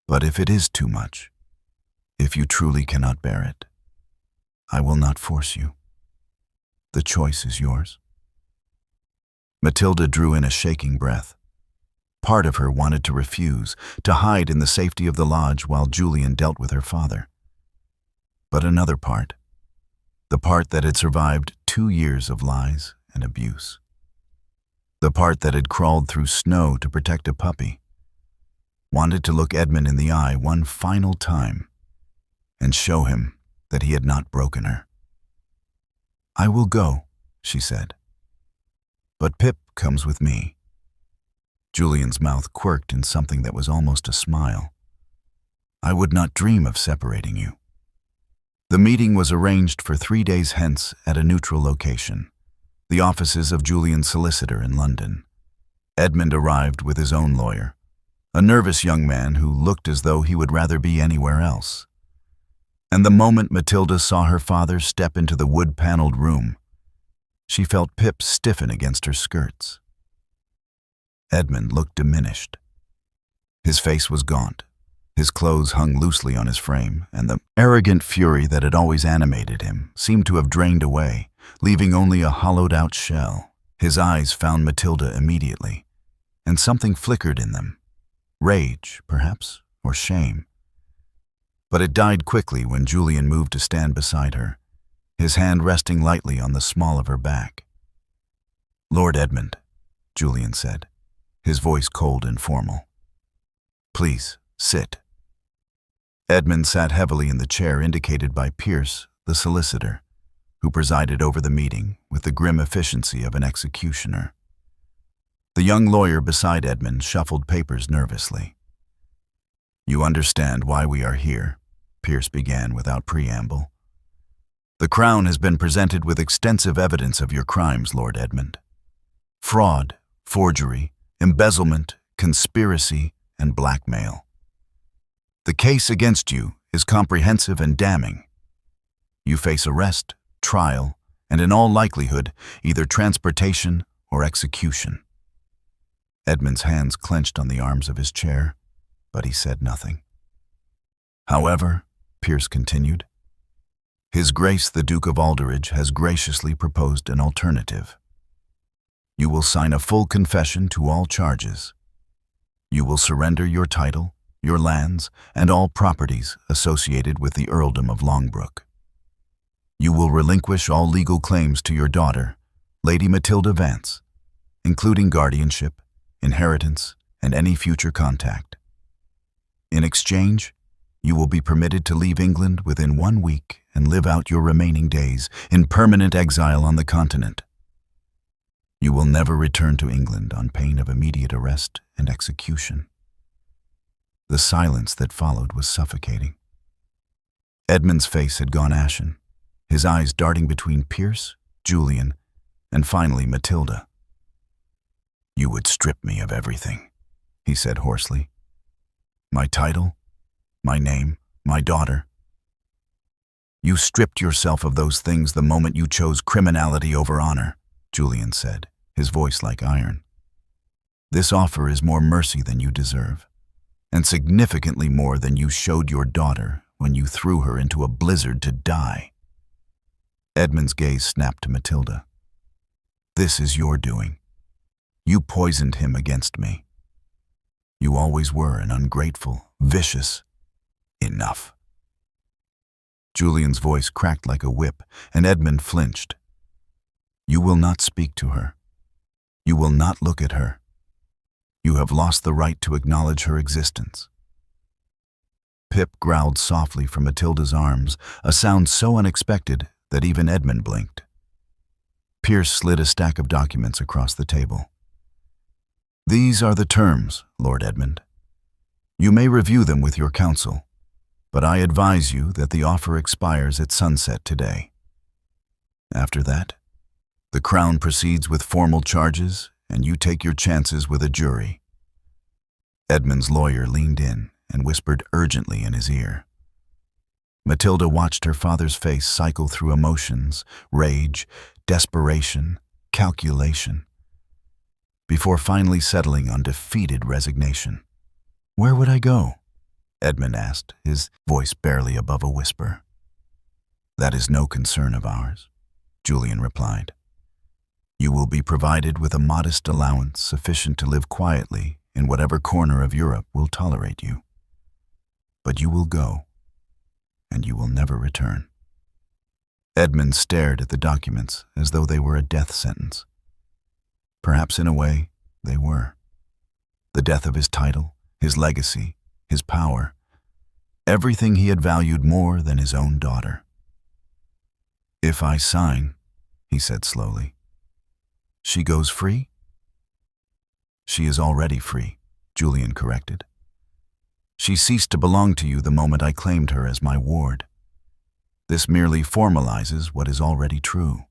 But if it is too much, if you truly cannot bear it, I will not force you. The choice is yours. Matilda drew in a shaking breath. Part of her wanted to refuse, to hide in the safety of the lodge while Julian dealt with her father. But another part, the part that had survived 2 years of lies and abuse, the part that had crawled through snow to protect a puppy, wanted to look Edmund in the eye one final time and show him that he had not broken her. I will go, she said. But Pip comes with me. Julian's mouth quirked in something that was almost a smile. I would not dream of separating you. The meeting was arranged for 3 days hence at a neutral location, the offices of Julian's solicitor in London. Edmund arrived with his own lawyer, a nervous young man who looked as though he would rather be anywhere else. And the moment Matilda saw her father step into the wood-paneled room, she felt Pip stiffen against her skirts. Edmund looked diminished. His face was gaunt, his clothes hung loosely on his frame, and the arrogant fury that had always animated him seemed to have drained away, leaving only a hollowed-out shell. His eyes found Matilda immediately, and something flickered in them. Rage, perhaps, or shame. But it died quickly when Julian moved to stand beside her, his hand resting lightly on the small of her back. Lord Edmund, Julian said, his voice cold and formal. Please, sit. Edmund sat heavily in the chair indicated by Pierce, the solicitor, who presided over the meeting with the grim efficiency of an executioner. The young lawyer beside Edmund shuffled papers nervously. You understand why we are here, Pierce began without preamble. The Crown has been presented with extensive evidence of your crimes, Lord Edmund. Fraud, forgery, embezzlement, conspiracy, and blackmail. The case against you is comprehensive and damning. You face arrest, trial, and in all likelihood, either transportation or execution. Edmund's hands clenched on the arms of his chair, but he said nothing. However, Pierce continued, His Grace the Duke of Aldridge has graciously proposed an alternative. You will sign a full confession to all charges. You will surrender your title, your lands, and all properties associated with the earldom of Longbrook. You will relinquish all legal claims to your daughter, Lady Matilda Vance, including guardianship, inheritance, and any future contact. In exchange, you will be permitted to leave England within 1 week and live out your remaining days in permanent exile on the continent. You will never return to England on pain of immediate arrest and execution. The silence that followed was suffocating. Edmund's face had gone ashen, his eyes darting between Pierce, Julian, and finally Matilda. "You would strip me of everything," he said hoarsely. "My title, my name, my daughter. You stripped yourself of those things the moment you chose criminality over honor," Julian said, his voice like iron. "This offer is more mercy than you deserve, and significantly more than you showed your daughter when you threw her into a blizzard to die." Edmund's gaze snapped to Matilda. "This is your doing. You poisoned him against me. You always were an ungrateful, vicious. Enough." Julian's voice cracked like a whip, and Edmund flinched. "You will not speak to her. You will not look at her. You have lost the right to acknowledge her existence." Pip growled softly from Matilda's arms, a sound so unexpected that even Edmund blinked. Pierce slid a stack of documents across the table. "These are the terms, Lord Edmund. You may review them with your counsel, but I advise you that the offer expires at sunset today. After that, the Crown proceeds with formal charges, and you take your chances with a jury." Edmund's lawyer leaned in and whispered urgently in his ear. Matilda watched her father's face cycle through emotions, rage, desperation, calculation, before finally settling on defeated resignation. "Where would I go?" Edmund asked, his voice barely above a whisper. "That is no concern of ours," Julian replied. "You will be provided with a modest allowance sufficient to live quietly in whatever corner of Europe will tolerate you. But you will go, and you will never return." Edmund stared at the documents as though they were a death sentence. Perhaps in a way, they were. The death of his title, his legacy, his power, everything he had valued more than his own daughter. "If I sign," he said slowly, "she goes free?" "She is already free," Julian corrected. "She ceased to belong to you the moment I claimed her as my ward. This merely formalizes what is already true."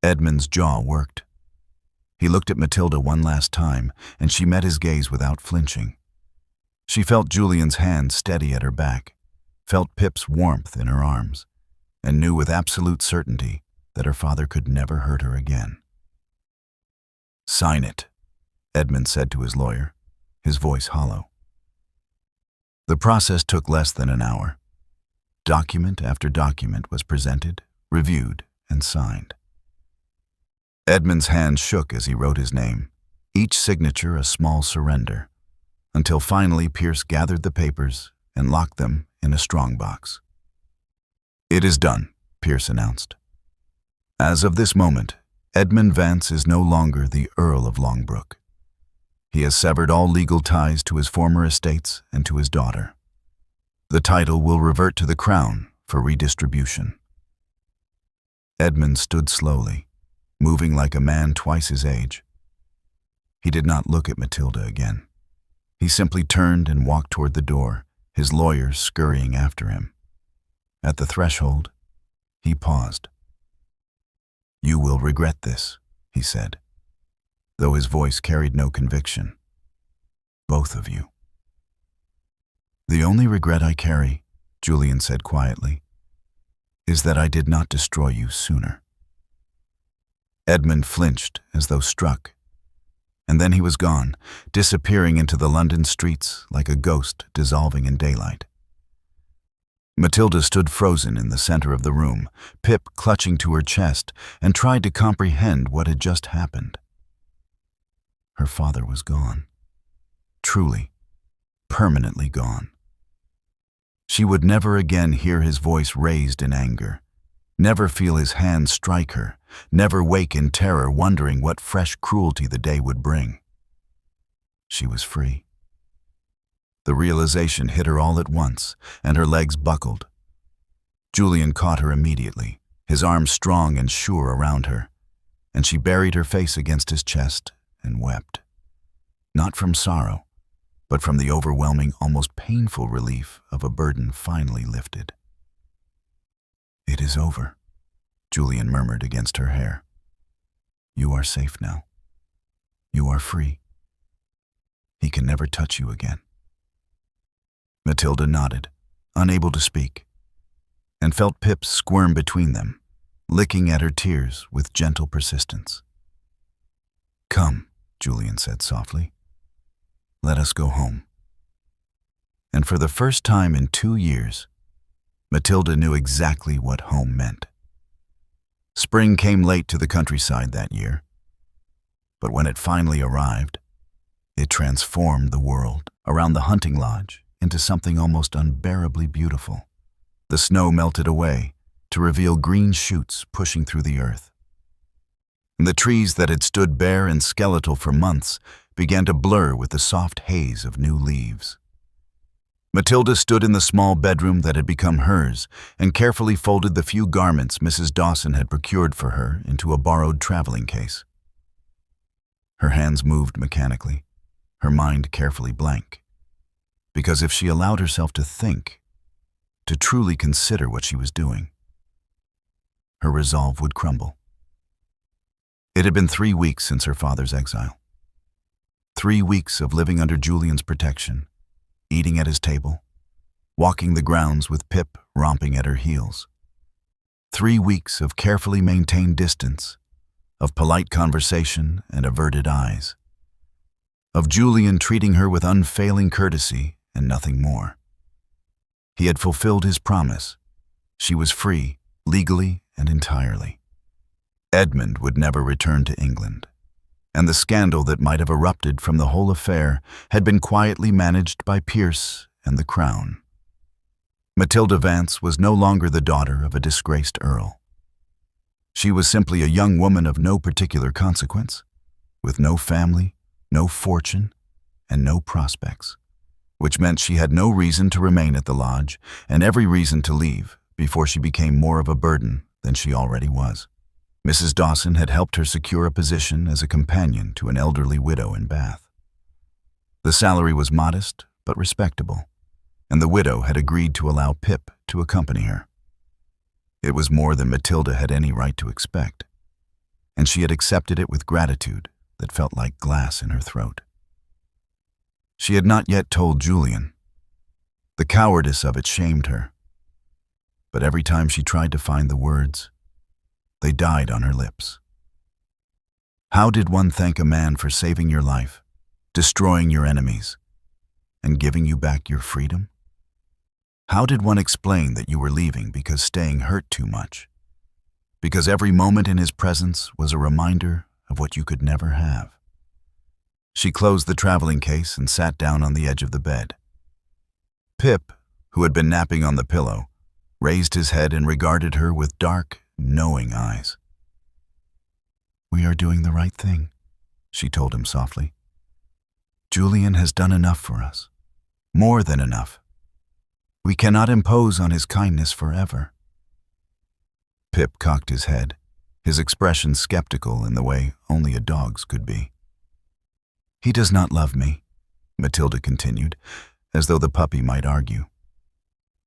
Edmund's jaw worked. He looked at Matilda one last time, and she met his gaze without flinching. She felt Julian's hand steady at her back, felt Pip's warmth in her arms, and knew with absolute certainty that her father could never hurt her again. "Sign it," Edmund said to his lawyer, his voice hollow. The process took less than an hour. Document after document was presented, reviewed, and signed. Edmund's hand shook as he wrote his name, each signature a small surrender, until finally Pierce gathered the papers and locked them in a strongbox. "It is done," Pierce announced. "As of this moment, Edmund Vance is no longer the Earl of Longbrook. He has severed all legal ties to his former estates and to his daughter. The title will revert to the Crown for redistribution." Edmund stood slowly, moving like a man twice his age. He did not look at Matilda again. He simply turned and walked toward the door, his lawyer scurrying after him. At the threshold, he paused. "You will regret this," he said, though his voice carried no conviction. "Both of you." "The only regret I carry," Julian said quietly, "is that I did not destroy you sooner." Edmund flinched as though struck, and then he was gone, disappearing into the London streets like a ghost dissolving in daylight. Matilda stood frozen in the center of the room, Pip clutching to her chest, and tried to comprehend what had just happened. Her father was gone. Truly, permanently gone. She would never again hear his voice raised in anger, never feel his hand strike her, never wake in terror wondering what fresh cruelty the day would bring. She was free. The realization hit her all at once, and her legs buckled. Julian caught her immediately, his arms strong and sure around her, and she buried her face against his chest and wept. Not from sorrow, but from the overwhelming, almost painful relief of a burden finally lifted. "It is over," Julian murmured against her hair. "You are safe now. You are free. He can never touch you again." Matilda nodded, unable to speak, and felt Pip squirm between them, licking at her tears with gentle persistence. "Come," Julian said softly. "Let us go home." And for the first time in 2 years, Matilda knew exactly what home meant. Spring came late to the countryside that year, but when it finally arrived, it transformed the world around the hunting lodge into something almost unbearably beautiful. The snow melted away to reveal green shoots pushing through the earth. And the trees that had stood bare and skeletal for months began to blur with the soft haze of new leaves. Matilda stood in the small bedroom that had become hers and carefully folded the few garments Mrs. Dawson had procured for her into a borrowed traveling case. Her hands moved mechanically, her mind carefully blank, because if she allowed herself to think, to truly consider what she was doing, her resolve would crumble. It had been 3 weeks since her father's exile. 3 weeks of living under Julian's protection, eating at his table, walking the grounds with Pip romping at her heels. 3 weeks of carefully maintained distance, of polite conversation and averted eyes, of Julian treating her with unfailing courtesy and nothing more. He had fulfilled his promise. She was free, legally and entirely. Edmund would never return to England, and the scandal that might have erupted from the whole affair had been quietly managed by Pierce and the Crown. Matilda Vance was no longer the daughter of a disgraced earl. She was simply a young woman of no particular consequence, with no family, no fortune, and no prospects, which meant she had no reason to remain at the lodge and every reason to leave before she became more of a burden than she already was. Mrs. Dawson had helped her secure a position as a companion to an elderly widow in Bath. The salary was modest but respectable, and the widow had agreed to allow Pip to accompany her. It was more than Matilda had any right to expect, and she had accepted it with gratitude that felt like glass in her throat. She had not yet told Julian. The cowardice of it shamed her, but every time she tried to find the words, they died on her lips. How did one thank a man for saving your life, destroying your enemies, and giving you back your freedom? How did one explain that you were leaving because staying hurt too much? Because every moment in his presence was a reminder of what you could never have. She closed the traveling case and sat down on the edge of the bed. Pip, who had been napping on the pillow, raised his head and regarded her with dark, knowing eyes. "We are doing the right thing," she told him softly. "Julian has done enough for us. More than enough. We cannot impose on his kindness forever." Pip cocked his head, his expression skeptical in the way only a dog's could be. "He does not love me," Matilda continued, as though the puppy might argue.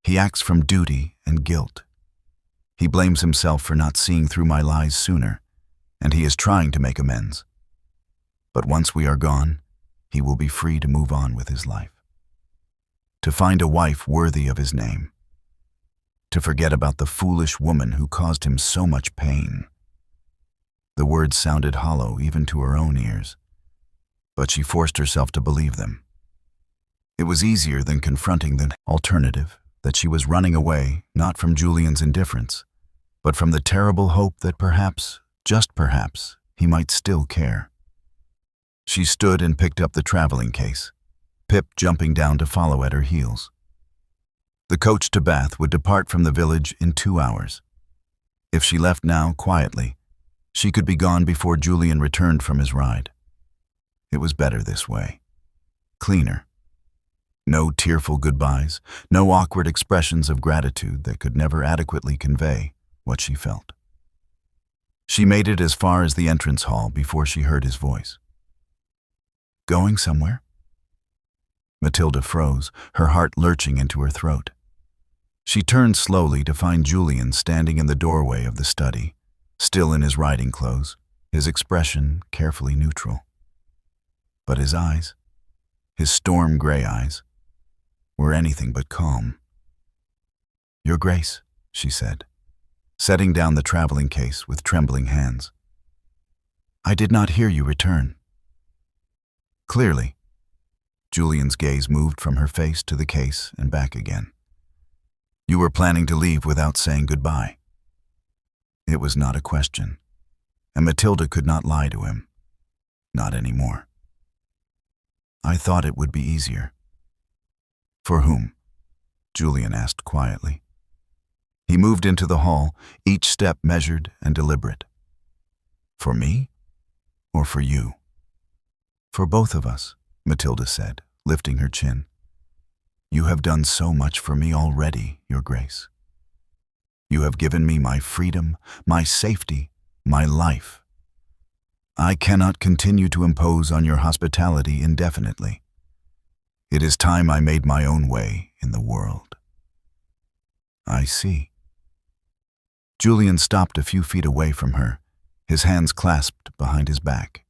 "He acts from duty and guilt. He blames himself for not seeing through my lies sooner, and he is trying to make amends. But once we are gone, he will be free to move on with his life. To find a wife worthy of his name. To forget about the foolish woman who caused him so much pain." The words sounded hollow even to her own ears, but she forced herself to believe them. It was easier than confronting the alternative that she was running away not from Julian's indifference, but from the terrible hope that perhaps, just perhaps, he might still care. She stood and picked up the traveling case, Pip jumping down to follow at her heels. The coach to Bath would depart from the village in 2 hours. If she left now, quietly, she could be gone before Julian returned from his ride. It was better this way. Cleaner. No tearful goodbyes, no awkward expressions of gratitude that could never adequately convey what she felt. She made it as far as the entrance hall before she heard his voice. "Going somewhere?" Matilda froze, her heart lurching into her throat. She turned slowly to find Julian standing in the doorway of the study, still in his riding clothes, his expression carefully neutral. But his eyes, his storm-gray eyes, were anything but calm. "Your Grace," she said, setting down the traveling case with trembling hands. "I did not hear you return." Clearly, Julian's gaze moved from her face to the case and back again. "You were planning to leave without saying goodbye." It was not a question, and Matilda could not lie to him. Not anymore. "I thought it would be easier." "For whom?" Julian asked quietly. He moved into the hall, each step measured and deliberate. "For me, or for you?" "For both of us," Matilda said, lifting her chin. "You have done so much for me already, Your Grace. You have given me my freedom, my safety, my life. I cannot continue to impose on your hospitality indefinitely. It is time I made my own way in the world." "I see." Julian stopped a few feet away from her, his hands clasped behind his back.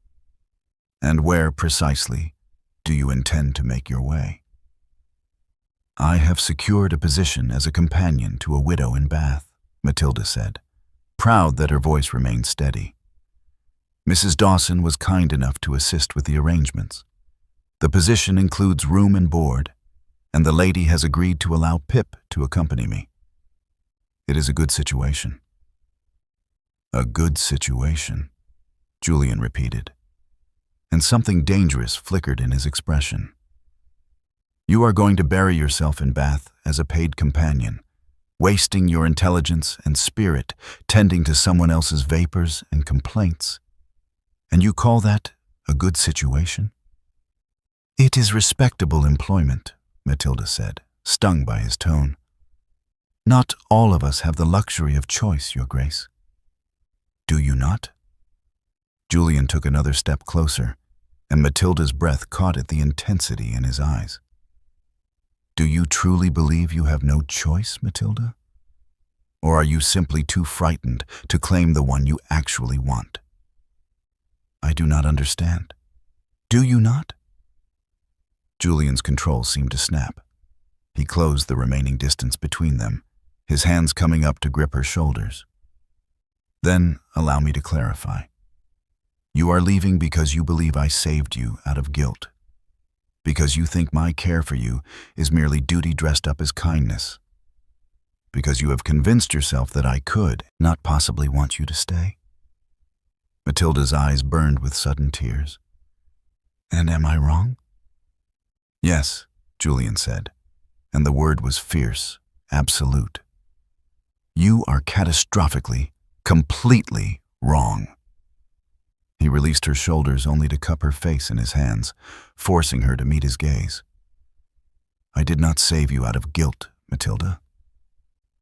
"And where, precisely, do you intend to make your way?" "I have secured a position as a companion to a widow in Bath," Matilda said, proud that her voice remained steady. "Mrs. Dawson was kind enough to assist with the arrangements. The position includes room and board, and the lady has agreed to allow Pip to accompany me. It is a good situation." "A good situation," Julian repeated, and something dangerous flickered in his expression. "You are going to bury yourself in Bath as a paid companion, wasting your intelligence and spirit tending to someone else's vapors and complaints. And you call that a good situation?" "It is respectable employment," Matilda said, stung by his tone. "Not all of us have the luxury of choice, Your Grace." "Do you not?" Julian took another step closer, and Matilda's breath caught at the intensity in his eyes. "Do you truly believe you have no choice, Matilda? Or are you simply too frightened to claim the one you actually want?" "I do not understand." "Do you not?" Julian's control seemed to snap. He closed the remaining distance between them, his hands coming up to grip her shoulders. "Then allow me to clarify. You are leaving because you believe I saved you out of guilt, because you think my care for you is merely duty dressed up as kindness, because you have convinced yourself that I could not possibly want you to stay." Matilda's eyes burned with sudden tears. "And am I wrong?" "Yes," Julian said, and the word was fierce, absolute. "You are catastrophically, completely wrong." He released her shoulders only to cup her face in his hands, forcing her to meet his gaze. "I did not save you out of guilt, Matilda.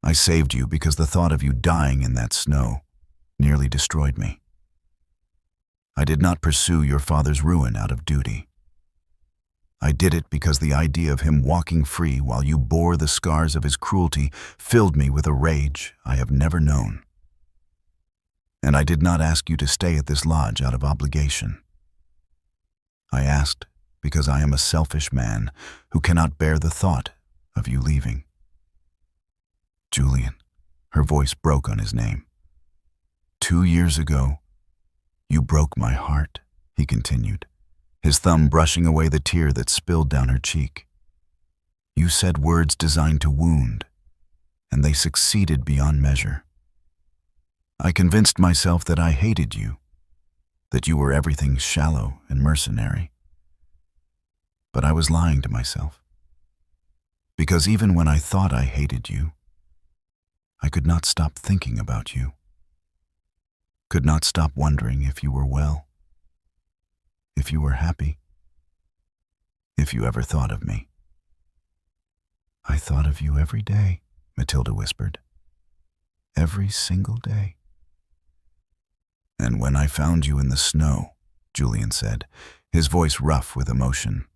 I saved you because the thought of you dying in that snow nearly destroyed me. I did not pursue your father's ruin out of duty. I did it because the idea of him walking free while you bore the scars of his cruelty filled me with a rage I have never known. And I did not ask you to stay at this lodge out of obligation. I asked because I am a selfish man who cannot bear the thought of you leaving." "Julian," her voice broke on his name. "2 years ago, you broke my heart," he continued, his thumb brushing away the tear that spilled down her cheek. "You said words designed to wound, and they succeeded beyond measure. I convinced myself that I hated you, that you were everything shallow and mercenary. But I was lying to myself, because even when I thought I hated you, I could not stop thinking about you." Could not stop wondering if you were well, if you were happy, if you ever thought of me. I thought of you every day, Matilda whispered. Every single day. And when I found you in the snow, Julian said, his voice rough with emotion,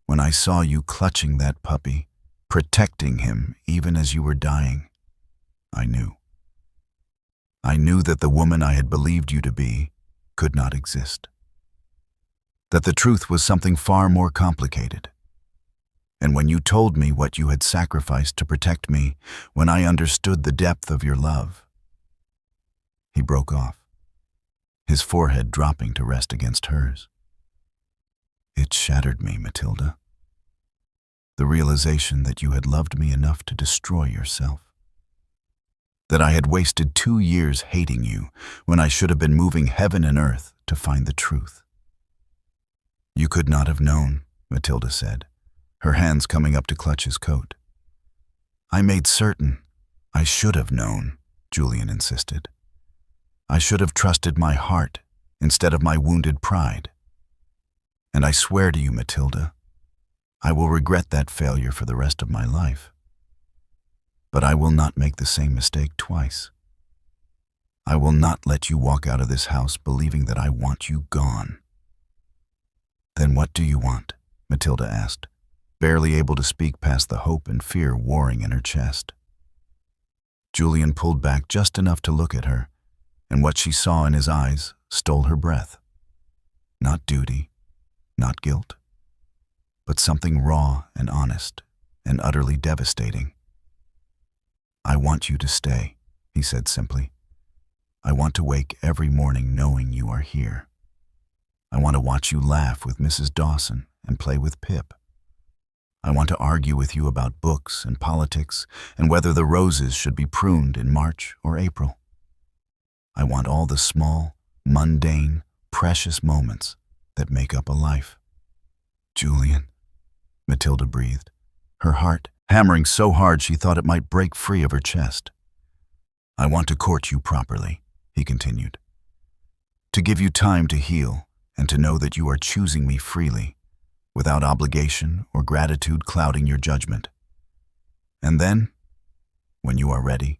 when I saw you clutching that puppy, protecting him even as you were dying, I knew. I knew that the woman I had believed you to be could not exist. That the truth was something far more complicated. And when you told me what you had sacrificed to protect me, when I understood the depth of your love. He broke off, his forehead dropping to rest against hers. It shattered me, Matilda. The realization that you had loved me enough to destroy yourself. That I had wasted 2 years hating you when I should have been moving heaven and earth to find the truth. You could not have known, Matilda said, her hands coming up to clutch his coat. I made certain I should have known, Julian insisted. I should have trusted my heart instead of my wounded pride. And I swear to you, Matilda, I will regret that failure for the rest of my life. But I will not make the same mistake twice. I will not let you walk out of this house believing that I want you gone. Then what do you want? Matilda asked, barely able to speak past the hope and fear warring in her chest. Julian pulled back just enough to look at her, and what she saw in his eyes stole her breath. Not duty, not guilt, but something raw and honest and utterly devastating. I want you to stay, he said simply. I want to wake every morning knowing you are here. I want to watch you laugh with Mrs. Dawson and play with Pip. I want to argue with you about books and politics and whether the roses should be pruned in March or April. I want all the small, mundane, precious moments that make up a life. Julian, Matilda breathed, her heart hammering so hard she thought it might break free of her chest. I want to court you properly, he continued. To give you time to heal and to know that you are choosing me freely, without obligation or gratitude clouding your judgment. And then, when you are ready,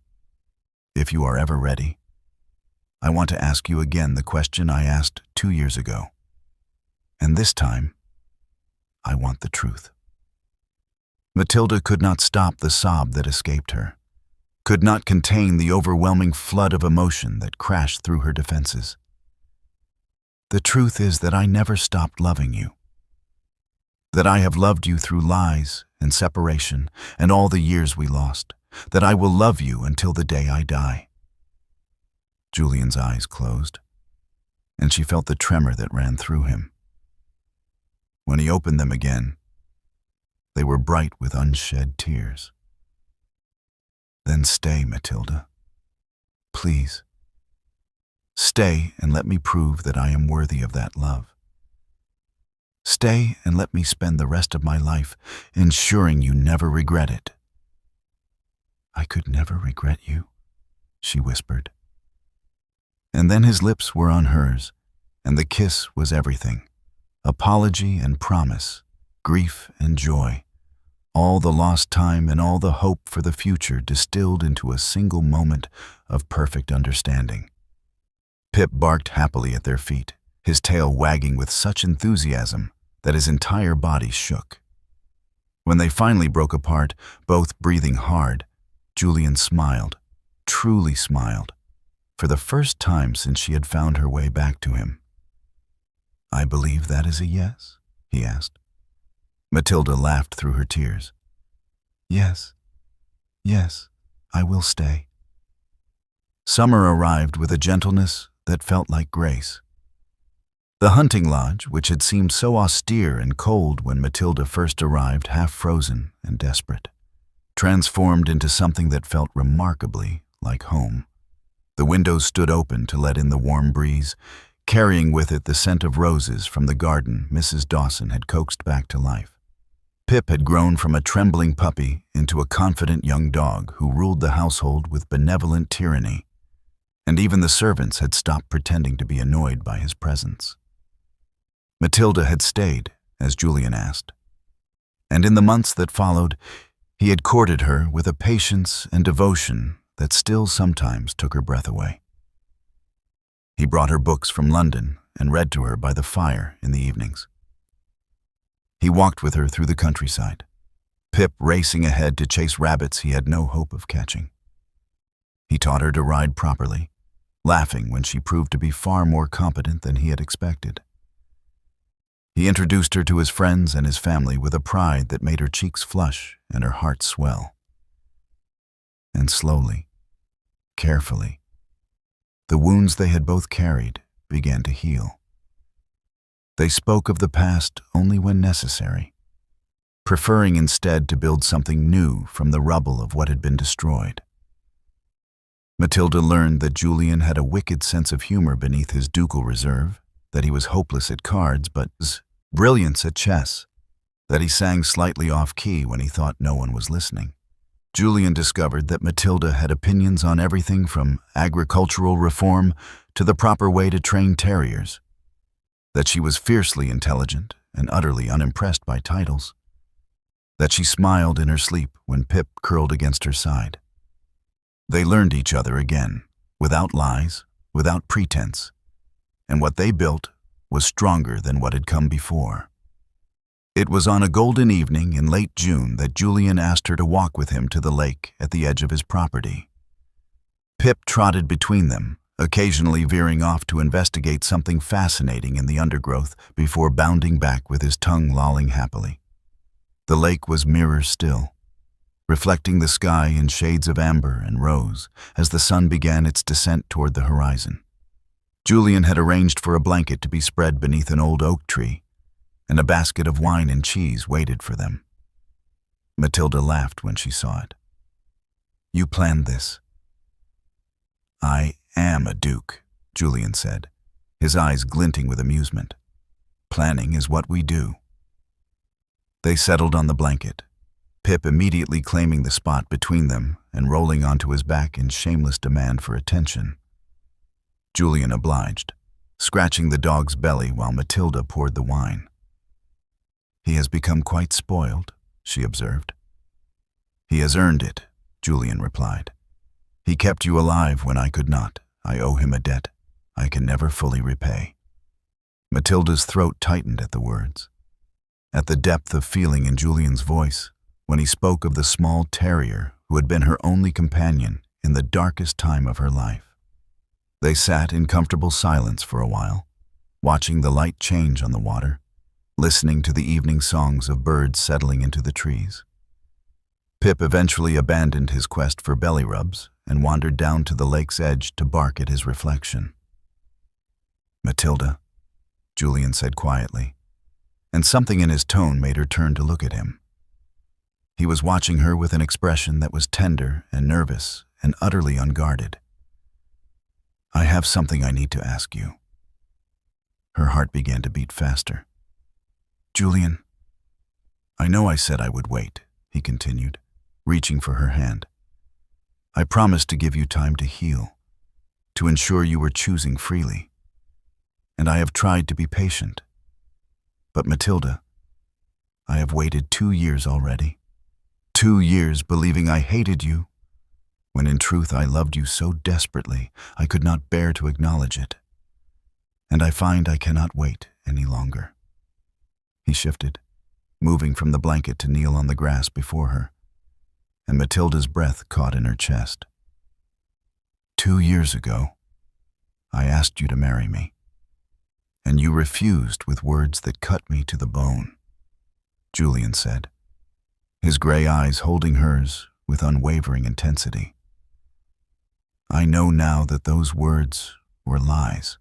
if you are ever ready, I want to ask you again the question I asked 2 years ago. And this time, I want the truth. Matilda could not stop the sob that escaped her, could not contain the overwhelming flood of emotion that crashed through her defenses. The truth is that I never stopped loving you. That I have loved you through lies and separation and all the years we lost. That I will love you until the day I die. Julian's eyes closed, and she felt the tremor that ran through him. When he opened them again, they were bright with unshed tears. Then stay, Matilda. Please. Stay and let me prove that I am worthy of that love. Stay and let me spend the rest of my life ensuring you never regret it. I could never regret you, she whispered. And then his lips were on hers, and the kiss was everything. Apology and promise, grief and joy. All the lost time and all the hope for the future distilled into a single moment of perfect understanding. Pip barked happily at their feet, his tail wagging with such enthusiasm that his entire body shook. When they finally broke apart, both breathing hard, Julian smiled, truly smiled, for the first time since she had found her way back to him. I believe that is a yes, he asked. Matilda laughed through her tears. Yes, I will stay. Summer arrived with a gentleness that felt like grace. The hunting lodge, which had seemed so austere and cold when Matilda first arrived, half frozen and desperate, transformed into something that felt remarkably like home. The windows stood open to let in the warm breeze, carrying with it the scent of roses from the garden Mrs. Dawson had coaxed back to life. Pip had grown from a trembling puppy into a confident young dog who ruled the household with benevolent tyranny. and even the servants had stopped pretending to be annoyed by his presence. Matilda had stayed, as Julian asked, and in the months that followed, he had courted her with a patience and devotion that still sometimes took her breath away. He brought her books from London and read to her by the fire in the evenings. He walked with her through the countryside, Pip racing ahead to chase rabbits he had no hope of catching. He taught her to ride properly, laughing when she proved to be far more competent than he had expected. He introduced her to his friends and his family with a pride that made her cheeks flush and her heart swell. And slowly, carefully, the wounds they had both carried began to heal. They spoke of the past only when necessary, preferring instead to build something new from the rubble of what had been destroyed. Matilda learned that Julian had a wicked sense of humor beneath his ducal reserve, that he was hopeless at cards but brilliance at chess, that he sang slightly off-key when he thought no one was listening. Julian discovered that Matilda had opinions on everything from agricultural reform to the proper way to train terriers, that she was fiercely intelligent and utterly unimpressed by titles, that she smiled in her sleep when Pip curled against her side. They learned each other again, without lies, without pretense, and what they built was stronger than what had come before. It was on a golden evening in late June that Julian asked her to walk with him to the lake at the edge of his property. Pip trotted between them, occasionally veering off to investigate something fascinating in the undergrowth before bounding back with his tongue lolling happily. The lake was mirror still, reflecting the sky in shades of amber and rose as the sun began its descent toward the horizon. Julian had arranged for a blanket to be spread beneath an old oak tree, and a basket of wine and cheese waited for them. Matilda laughed when she saw it. "You planned this." "I am a duke," Julian said, his eyes glinting with amusement. "Planning is what we do." They settled on the blanket, Pip immediately claiming the spot between them and rolling onto his back in shameless demand for attention. Julian obliged, scratching the dog's belly while Matilda poured the wine. "He has become quite spoiled," she observed. "He has earned it," Julian replied. "He kept you alive when I could not. I owe him a debt I can never fully repay." Matilda's throat tightened at the words, at the depth of feeling in Julian's voice when he spoke of the small terrier who had been her only companion in the darkest time of her life. They sat in comfortable silence for a while, watching the light change on the water, listening to the evening songs of birds settling into the trees. Pip eventually abandoned his quest for belly rubs and wandered down to the lake's edge to bark at his reflection. "Matilda," Julian said quietly, and something in his tone made her turn to look at him. He was watching her with an expression that was tender and nervous and utterly unguarded. "I have something I need to ask you." Her heart began to beat faster. "Julian, I know I said I would wait," he continued, reaching for her hand. "I promised to give you time to heal, to ensure you were choosing freely. And I have tried to be patient. But Matilda, I have waited 2 years already. 2 years believing I hated you, when in truth I loved you so desperately I could not bear to acknowledge it. And I find I cannot wait any longer." He shifted, moving from the blanket to kneel on the grass before her, and Matilda's breath caught in her chest. 2 years ago, I asked you to marry me, and you refused with words that cut me to the bone," Julian said, his gray eyes holding hers with unwavering intensity. "I know now that those words were lies,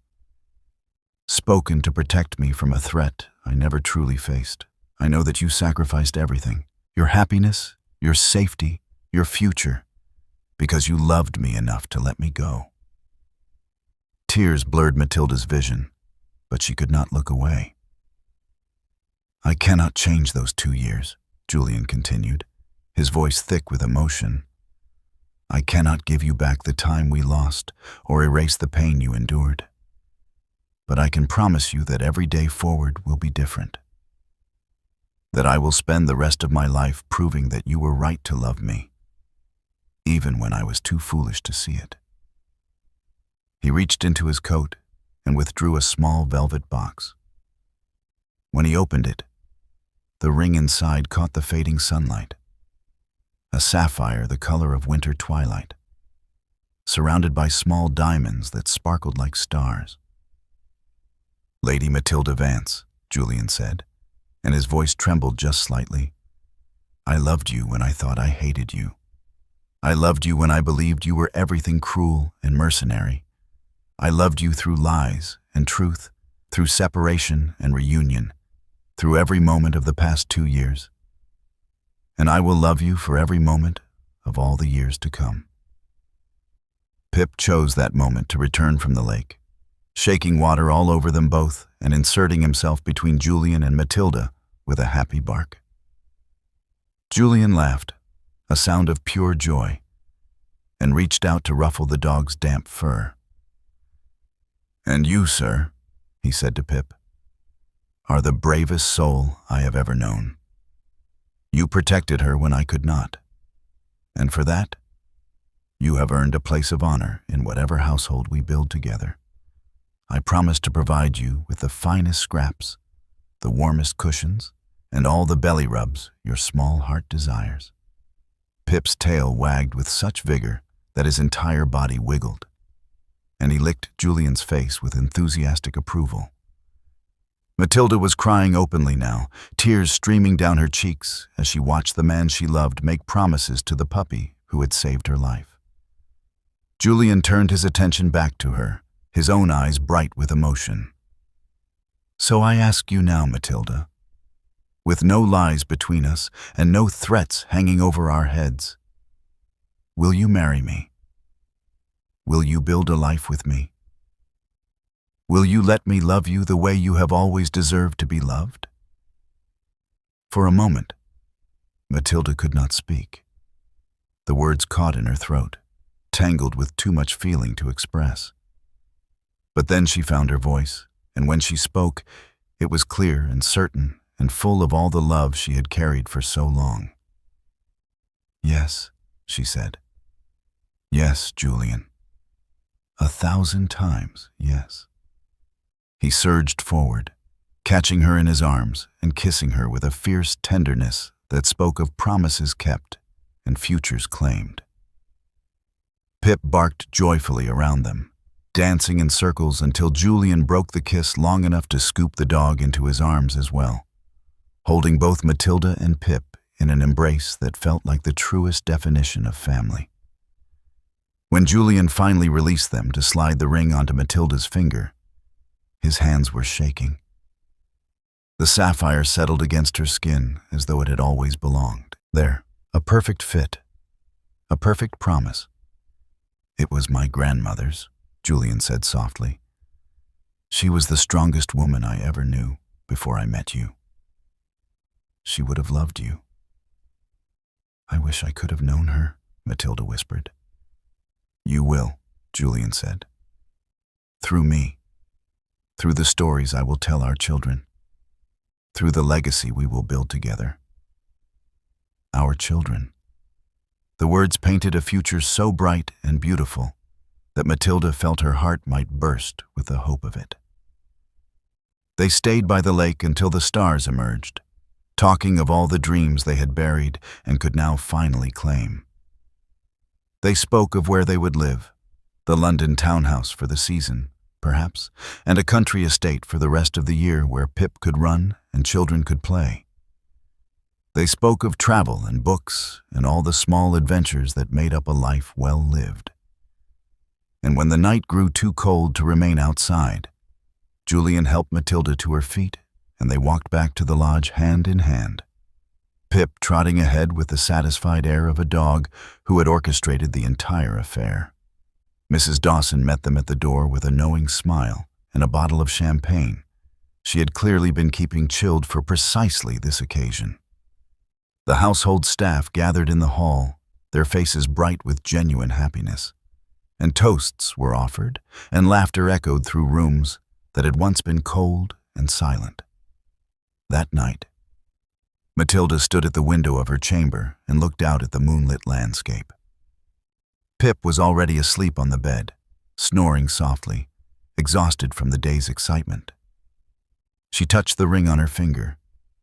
spoken to protect me from a threat I never truly faced. I know that you sacrificed everything, your happiness, your safety, your future, because you loved me enough to let me go." Tears blurred Matilda's vision, but she could not look away. "I cannot change those 2 years," Julian continued, his voice thick with emotion. I cannot give you back the time we lost or erase the pain you endured. But I can promise you that every day forward will be different. That I will spend the rest of my life proving that you were right to love me, even when I was too foolish to see it. He reached into his coat and withdrew a small velvet box. When he opened it, the ring inside caught the fading sunlight, a sapphire the color of winter twilight, surrounded by small diamonds that sparkled like stars. "Lady Matilda Vance," Julian said, and his voice trembled just slightly. "I loved you when I thought I hated you. I loved you when I believed you were everything cruel and mercenary. I loved you through lies and truth, through separation and reunion, through every moment of the past 2 years. And I will love you for every moment of all the years to come." Pip chose that moment to return from the lake, shaking water all over them both and inserting himself between Julian and Matilda with a happy bark. Julian laughed, a sound of pure joy, and reached out to ruffle the dog's damp fur. "And you, sir," he said to Pip, "are the bravest soul I have ever known. You protected her when I could not, and for that, you have earned a place of honor in whatever household we build together. I promise to provide you with the finest scraps, the warmest cushions, and all the belly rubs your small heart desires." Pip's tail wagged with such vigor that his entire body wiggled, and he licked Julian's face with enthusiastic approval. Matilda was crying openly now, tears streaming down her cheeks as she watched the man she loved make promises to the puppy who had saved her life. Julian turned his attention back to her, his own eyes bright with emotion. "So I ask you now, Matilda, with no lies between us and no threats hanging over our heads, will you marry me? Will you build a life with me? Will you let me love you the way you have always deserved to be loved?" For a moment, Matilda could not speak. The words caught in her throat, tangled with too much feeling to express. But then she found her voice, and when she spoke, it was clear and certain and full of all the love she had carried for so long. "Yes," she said. "Yes, Julian. 1,000 times, yes." He surged forward, catching her in his arms and kissing her with a fierce tenderness that spoke of promises kept and futures claimed. Pip barked joyfully around them, dancing in circles until Julian broke the kiss long enough to scoop the dog into his arms as well, holding both Matilda and Pip in an embrace that felt like the truest definition of family. When Julian finally released them to slide the ring onto Matilda's finger, his hands were shaking. The sapphire settled against her skin as though it had always belonged there, a perfect fit, a perfect promise. "It was my grandmother's," Julian said softly. "She was the strongest woman I ever knew before I met you. She would have loved you." "I wish I could have known her," Matilda whispered. "You will," Julian said. "Through me. Through the stories I will tell our children. Through the legacy we will build together. Our children." The words painted a future so bright and beautiful that Matilda felt her heart might burst with the hope of it. They stayed by the lake until the stars emerged, talking of all the dreams they had buried and could now finally claim. They spoke of where they would live, the London townhouse for the season, perhaps, and a country estate for the rest of the year where Pip could run and children could play. They spoke of travel and books and all the small adventures that made up a life well lived. And when the night grew too cold to remain outside, Julian helped Matilda to her feet, and they walked back to the lodge hand in hand, Pip trotting ahead with the satisfied air of a dog who had orchestrated the entire affair. Mrs. Dawson met them at the door with a knowing smile and a bottle of champagne she had clearly been keeping chilled for precisely this occasion. The household staff gathered in the hall, their faces bright with genuine happiness. And toasts were offered, and laughter echoed through rooms that had once been cold and silent. That night, Matilda stood at the window of her chamber and looked out at the moonlit landscape. Pip was already asleep on the bed, snoring softly, exhausted from the day's excitement. She touched the ring on her finger,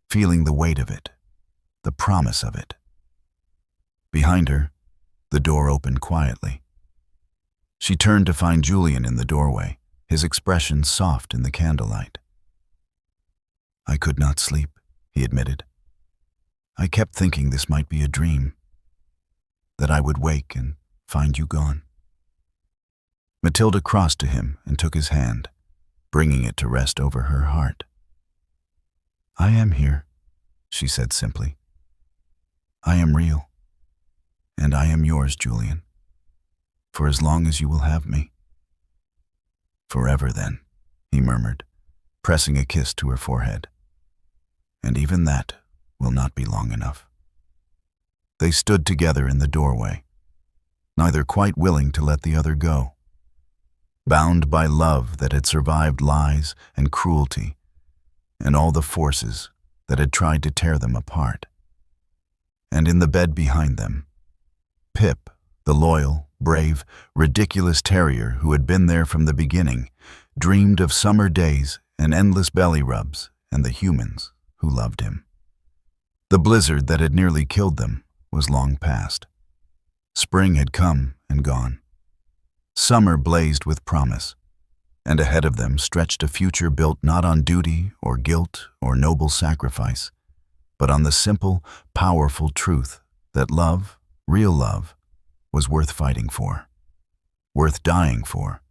feeling the weight of it, the promise of it. Behind her, the door opened quietly. She turned to find Julian in the doorway, his expression soft in the candlelight. "I could not sleep," he admitted. "I kept thinking this might be a dream, that I would wake and find you gone." Matilda crossed to him and took his hand, bringing it to rest over her heart. "I am here," she said simply. "I am real, and I am yours, Julian, for as long as you will have me." "Forever, then," he murmured, pressing a kiss to her forehead. "And even that will not be long enough." They stood together in the doorway, neither quite willing to let the other go, bound by love that had survived lies and cruelty and all the forces that had tried to tear them apart. And in the bed behind them, Pip, the loyal, brave, ridiculous terrier who had been there from the beginning, dreamed of summer days and endless belly rubs and the humans who loved him. The blizzard that had nearly killed them was long past. Spring had come and gone. Summer blazed with promise, and ahead of them stretched a future built not on duty or guilt or noble sacrifice, but on the simple, powerful truth that love, real love, was worth fighting for, worth dying for,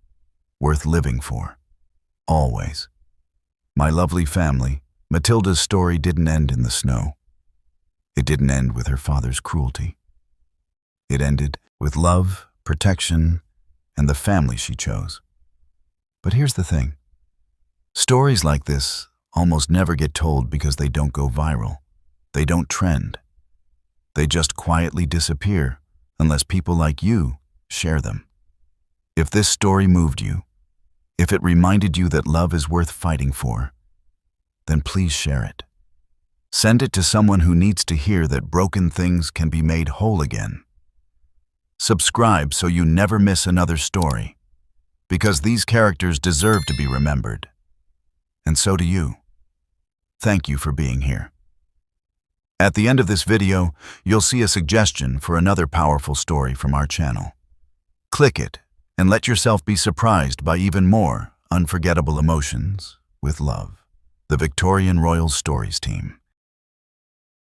worth living for, always. My lovely family, Matilda's story didn't end in the snow. It didn't end with her father's cruelty. It ended with love, protection, and the family she chose. But here's the thing. Stories like this almost never get told because they don't go viral. They don't trend. They just quietly disappear unless people like you share them. If this story moved you, if it reminded you that love is worth fighting for, then please share it. Send it to someone who needs to hear that broken things can be made whole again. Subscribe so you never miss another story, because these characters deserve to be remembered. And so do you. Thank you for being here. At the end of this video, you'll see a suggestion for another powerful story from our channel. Click it and let yourself be surprised by even more unforgettable emotions with love. The Victorian Royal Stories team.